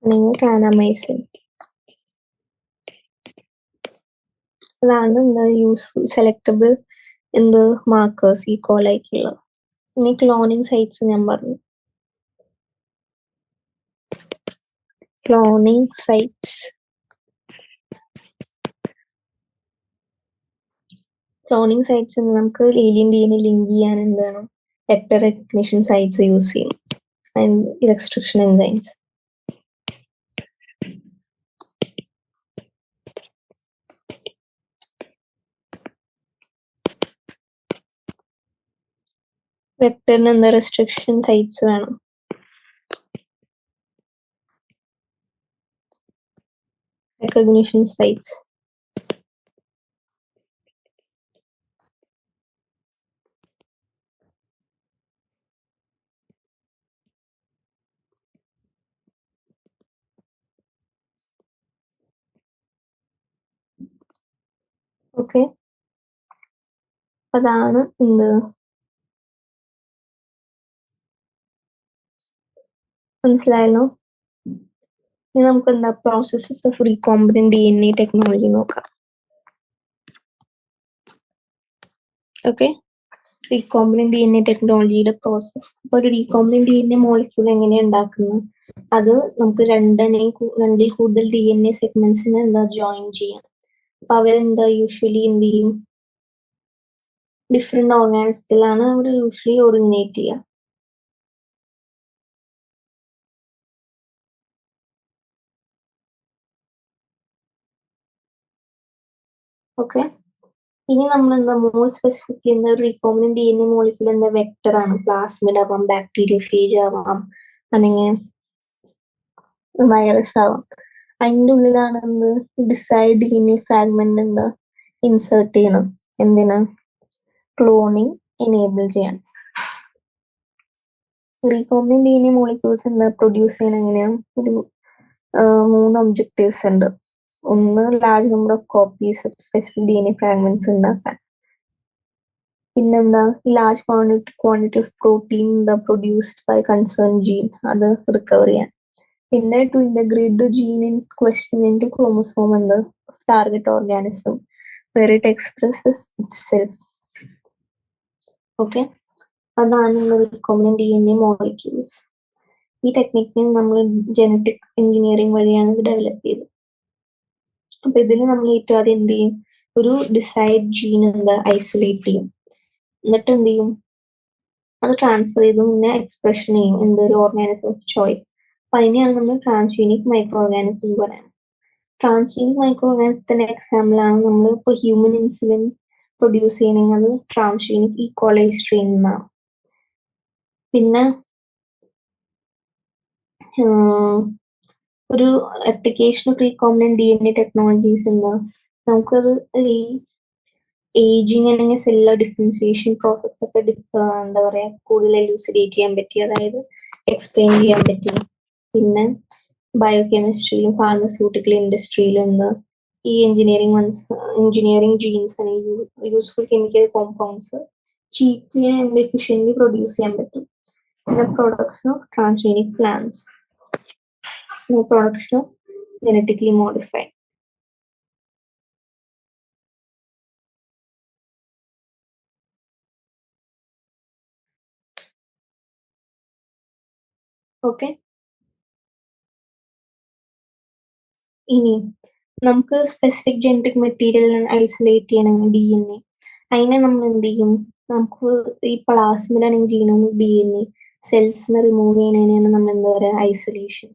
അല്ലെങ്കിൽ കാനമൈസിൻ, അതാണ് എന്താ യൂസ്ഫുൾ സെലക്ടബിൾ എന്ത് മാർക്കേഴ്സ് ഈക്വലായിട്ടുള്ളത്. ഇനി ക്ലോണിങ് സൈറ്റ്സ് ഞാൻ പറഞ്ഞു. ക്ലോണിങ് സൈറ്റ്സ്, ക്ലോണിങ് സൈറ്റ്സ് നമുക്ക് ഏലിയൻ DNA ലിങ്ക് ചെയ്യാൻ എന്താണ് വെക്ടർ റെക്കഗ്നിഷൻ സൈറ്റ്സ് യൂസ് ചെയ്യും, റെസ്ട്രിക്ഷൻ എൻസൈംസ്. വെക്ടറിന് എന്താ റെസ്ട്രിക്ഷൻ സൈറ്റ്സ് വേണം. റെക്കഗ്നിഷൻ സൈറ്റ്സ്, ഓക്കെ, അതാണ് എന്ത്, മനസ്സിലായല്ലോ. ഇനി നമുക്ക് എന്താ processes of recombinant DNA technology നോക്കാം. ഓക്കെ, റീകോംബിനന്റ് DNA ടെക്നോളജിയുടെ പ്രോസസ്. അപ്പൊ ഒരു റീകോംബിനന്റ് DNA മോളിക്യൂൾ എങ്ങനെയാണ് ഉണ്ടാക്കുന്നത്, അത് നമുക്ക് രണ്ടിൽ കൂടുതൽ DNA സെഗ്മെന്റ്സിനെ എന്താ ജോയിൻ ചെയ്യാം. അപ്പൊ അവരെന്താ യൂഷ്വലി എന്ത് ചെയ്യും, ഡിഫറെന്റ് ഓർഗാനിസത്തിലാണ് അവർ യൂഷ്വലി ഒറിജിനേറ്റ് ചെയ്യുക. ഓക്കെ, ഇനി നമ്മൾ എന്താ മോർ സ്പെസിഫിക് ചെയ്യുന്ന ഒരു റീകോംബിനന്റ് DNA മോളിക്യൂൾ എന്താ വെക്ടർ ആണ്. പ്ലാസ്മിഡ് ആവാം, ബാക്ടീരിയോഫേജ് ആവാം, അല്ലെങ്കിൽ വൈറസ് ആവാം. അതിൻ്റെ ഉള്ളിലാണ് എന്ത് ഡിസൈഡ് DNA ഫ്രാഗ്മെന്റ് എന്താ ഇൻസേർട്ട് ചെയ്യണം. എന്തിനാ, ക്ലോണിങ് എനേബിൾ ചെയ്യാൻ. റീകോംബിനന്റ് DNA മോളിക്യൂൾസ് എന്താ പ്രൊഡ്യൂസ് ചെയ്യാൻ എങ്ങനെയാണ്, ഒരു 3 ഒബ്ജക്റ്റീവ്സ് ഉണ്ട്. ഒന്ന്, large number of copies of specific DNA fragments ഉണ്ടാക്കാൻ. പിന്നെന്താ large quantity of protein produced by concern gene അത് റിക്കവർ ചെയ്യാൻ. പിന്നെ to integrate the gene in question into chromosome എന്ത് target organism where it expresses itself. Okay, അതാണ് recombinant DNA molecules. ഈ ടെക്നിക്കിന് നമ്മൾ ജനറ്റിക് എഞ്ചിനീയറിംഗ് വഴിയാണ് ഇത് ഡെവലപ്പ് ചെയ്തത്. അപ്പൊ ഇതിന് നമ്മൾ ഏറ്റവും ആദ്യം എന്ത് ചെയ്യും, ഒരു ഡിസൈഡ് ജീൻ ഐസൊലേറ്റ് ചെയ്യും, എന്നിട്ട് എന്ത് ചെയ്യും, അത് ട്രാൻസ്ഫർ ചെയ്ത് പിന്നെ എക്സ്പ്രഷൻ ചെയ്യും എന്തൊരു ഓർഗാനിസം ഓഫ് ചോയ്സ്. അപ്പൊ അതിനെയാണ് നമ്മൾ ട്രാൻസ്ജീനിക് മൈക്രോ ഓർഗാനിസം എന്ന് പറയുന്നത്. ട്രാൻസ്ജീനിക് മൈക്രോ ഓർഗാനിസത്തിന്റെ എക്സാമ്പിൾ ആണ് നമ്മൾ ഇപ്പോൾ ഹ്യൂമൻ ഇൻസുലിൻ പ്രൊഡ്യൂസ് ചെയ്യണമെങ്കിൽ അത് ട്രാൻസ്ജീനിക് ഈക്കോളൈ സ്ട്രെയിൻ എന്നാണ്. പിന്നെ ഒരു application of recombinant DNA technologies എന്താ, നമുക്കത് ഈ ഏജിങ് അല്ലെങ്കിൽ സെല്ലുലാർ ഡിഫറൻസിയേഷൻ പ്രോസസ് ഒക്കെ എന്താ പറയാ കൂടുതൽ എലൂസിഡേറ്റ് ചെയ്യാൻ പറ്റി, അതായത് എക്സ്പ്ലെയിൻ ചെയ്യാൻ പറ്റി. പിന്നെ ബയോകെമിസ്ട്രിയിലും ഫാർമസ്യൂട്ടിക്കൽ ഇൻഡസ്ട്രിയിലും എന്താ ഈ എഞ്ചിനീയറിംഗ് ജീൻസ് അല്ലെങ്കിൽ useful chemical compounds ചീപ്ലി and efficiently produce ചെയ്യാൻ പറ്റും. പിന്നെ production of transgenic plants, production of genetically modified. Okay, ഇനി നമുക്ക് സ്പെസിഫിക് ജനറ്റിക് മെറ്റീരിയൽ ഐസൊലേറ്റ് ചെയ്യണമെങ്കിൽ DNA, അതിനെ നമ്മൾ എന്ത് ചെയ്യും, നമുക്ക് ഈ പ്ലാസ്മിഡാണെങ്കിൽ ജീനോമിക് DNA സെൽസിനെ റിമൂവ് ചെയ്യുന്നതിനാണ് നമ്മൾ എന്താ പറയുക ഐസൊലേഷൻ.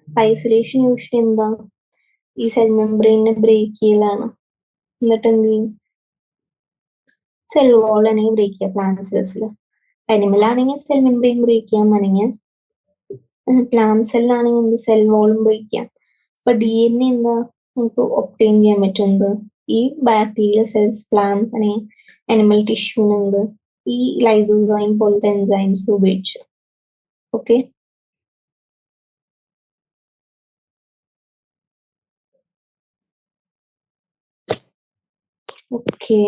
ഐസൊലേഷൻ യൂഷ്വലി എന്താ ഈ സെൽ മെംബ്രെയിനെ ബ്രേക്ക് ചെയ്യലാണ്. എന്നിട്ട് എന്ത് ചെയ്യും, സെൽ വോൾ ആണെങ്കിൽ ബ്രേക്ക് ചെയ്യാം. പ്ലാന്റ് സെൽസിൽ അനിമലാണെങ്കിൽ സെൽ മെംബ്രെയിൻ ബ്രേക്ക് ചെയ്യാൻ, അല്ലെങ്കിൽ പ്ലാന്റ് സെല്ലാണെങ്കിൽ സെൽ വോളും ബ്രേക്ക് ചെയ്യാം. അപ്പൊ DNA എന്താ നമുക്ക് ഒപ്റ്റെയിൻ ചെയ്യാൻ പറ്റുന്നത് ഈ ബാക്ടീരിയൽ സെൽസ്, പ്ലാന്റ്സ് അല്ലെങ്കിൽ അനിമൽ ടിഷ്യൂന്ന് എന്ത് ഈ ലൈസോസൈം പോലത്തെ എൻസൈംസ് ഉപയോഗിച്ച്. ഓക്കെ, ഓക്കെ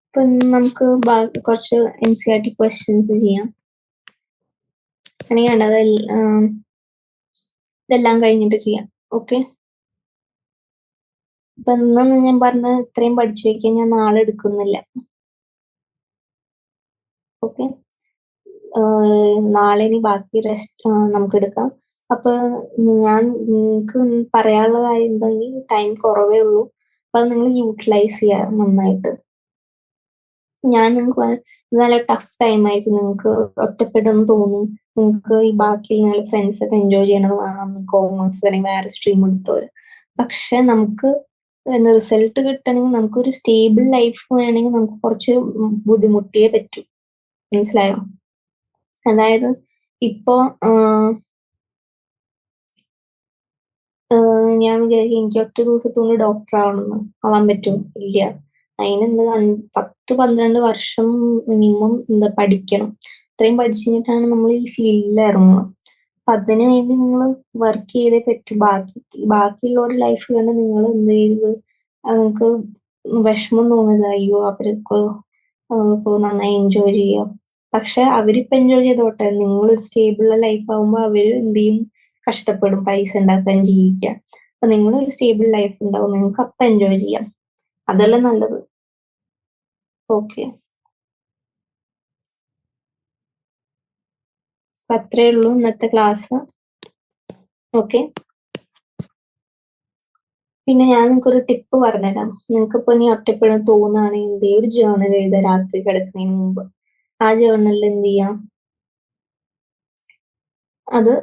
ഇപ്പൊ നമുക്ക് കുറച്ച് NCERT ക്വസ്റ്റ്യൻസ് ചെയ്യാം. അല്ലെങ്കിൽ ഇതെല്ലാം കഴിഞ്ഞിട്ട് ചെയ്യാം. ഓക്കെ, അപ്പൊ ഇന്ന് ഞാൻ പറഞ്ഞ ഇത്രയും പഠിച്ചു വെക്കാൻ ഞാൻ നാളെ എടുക്കുന്നില്ല. ഓക്കെ, നാളെ ഇനി ബാക്കി റെസ്റ്റ് നമുക്ക് എടുക്കാം. അപ്പൊ ഞാൻ നിങ്ങൾക്ക് പറയാനുള്ള കാര്യം എന്താണെങ്കിൽ ടൈം കുറവേ ഉള്ളൂ, അപ്പൊ അത് നിങ്ങൾ യൂട്ടിലൈസ് ചെയ്യുക നന്നായിട്ട്. ഞാൻ നിങ്ങൾക്ക് നല്ല ടഫ് ടൈം ആയിട്ട് നിങ്ങൾക്ക് ഒറ്റപ്പെടുന്നു തോന്നും, നിങ്ങൾക്ക് ഈ ബാക്കി നിങ്ങളുടെ ഫ്രണ്ട്സ് ഒക്കെ എൻജോയ് ചെയ്യണത് വേണം, കോമേഴ്സ് അല്ലെങ്കിൽ വേറെ സ്ട്രീം എടുത്തവര്. പക്ഷെ നമുക്ക് റിസൾട്ട് കിട്ടണമെങ്കിൽ നമുക്കൊരു സ്റ്റേബിൾ ലൈഫ് വേണമെങ്കിൽ നമുക്ക് കുറച്ച് ബുദ്ധിമുട്ടിയേ പറ്റൂ. മനസ്സിലായോ? അതായത് ഇപ്പോ ഞാൻ വിചാരിക്കും എനിക്ക് ഒറ്റ ദിവസത്തുകൊണ്ട് ഡോക്ടർ ആവാൻ പറ്റും, ഇല്ല. അതിനെന്ത് 10-12 വർഷം മിനിമം പഠിക്കണം. അത്രയും പഠിച്ചു കഴിഞ്ഞിട്ടാണ് നമ്മൾ ഈ ഫീൽഡിൽ ഇറങ്ങുന്നത്. അപ്പൊ അതിനു വേണ്ടി നിങ്ങൾ വർക്ക് ചെയ്തേ പറ്റും. ബാക്കിയുള്ളവരുടെ ലൈഫ് കണ്ട് നിങ്ങൾ എന്ത് ചെയ്ത് നിങ്ങൾക്ക് വിഷമം തോന്നുന്നത്, അയ്യോ അവരൊക്കെ നന്നായി എൻജോയ് ചെയ്യാം. പക്ഷെ അവരിപ്പോ എൻജോയ് ചെയ്തോട്ടെ, നിങ്ങളൊരു സ്റ്റേബിൾ ലൈഫ് ആകുമ്പോ അവര് എന്ത് ചെയ്യും, കഷ്ടപ്പെടും പൈസ ഉണ്ടാക്കാൻ, ജീവിക്കാൻ. അപ്പൊ നിങ്ങളൊരു സ്റ്റേബിൾ ലൈഫ് ഉണ്ടാവും, നിങ്ങൾക്ക് അപ്പൊ എൻജോയ് ചെയ്യാം. അതല്ലേ നല്ലത്. ഓക്കെ, അപ്പൊ അത്രേ ഉള്ളൂ ഇന്നത്തെ ക്ലാസ്. ഓക്കെ, പിന്നെ ഞാൻ നിങ്ങൾക്കൊരു ടിപ്പ് പറഞ്ഞുതരാം. നിങ്ങൾക്ക് ഇപ്പൊ ഇനി ഒറ്റപ്പെടാൻ തോന്നുകയാണെങ്കിൽ ഒരു ജേർണൽ എഴുതുക രാത്രി കിടക്കുന്നതിന് മുമ്പ്. ആ ജേർണലിൽ എന്ത് ചെയ്യാം, അത്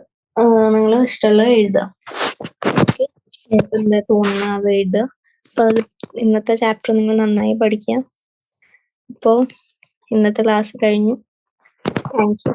നിങ്ങൾ ഇഷ്ടമുള്ള എഴുതുക. എന്താ തോന്നുന്ന അത് എഴുതുക. അപ്പൊ അത് ഇന്നത്തെ ചാപ്റ്റർ നിങ്ങൾ നന്നായി പഠിക്കുക. ഇപ്പോ ഇന്നത്തെ ക്ലാസ് കഴിഞ്ഞു. Thank you.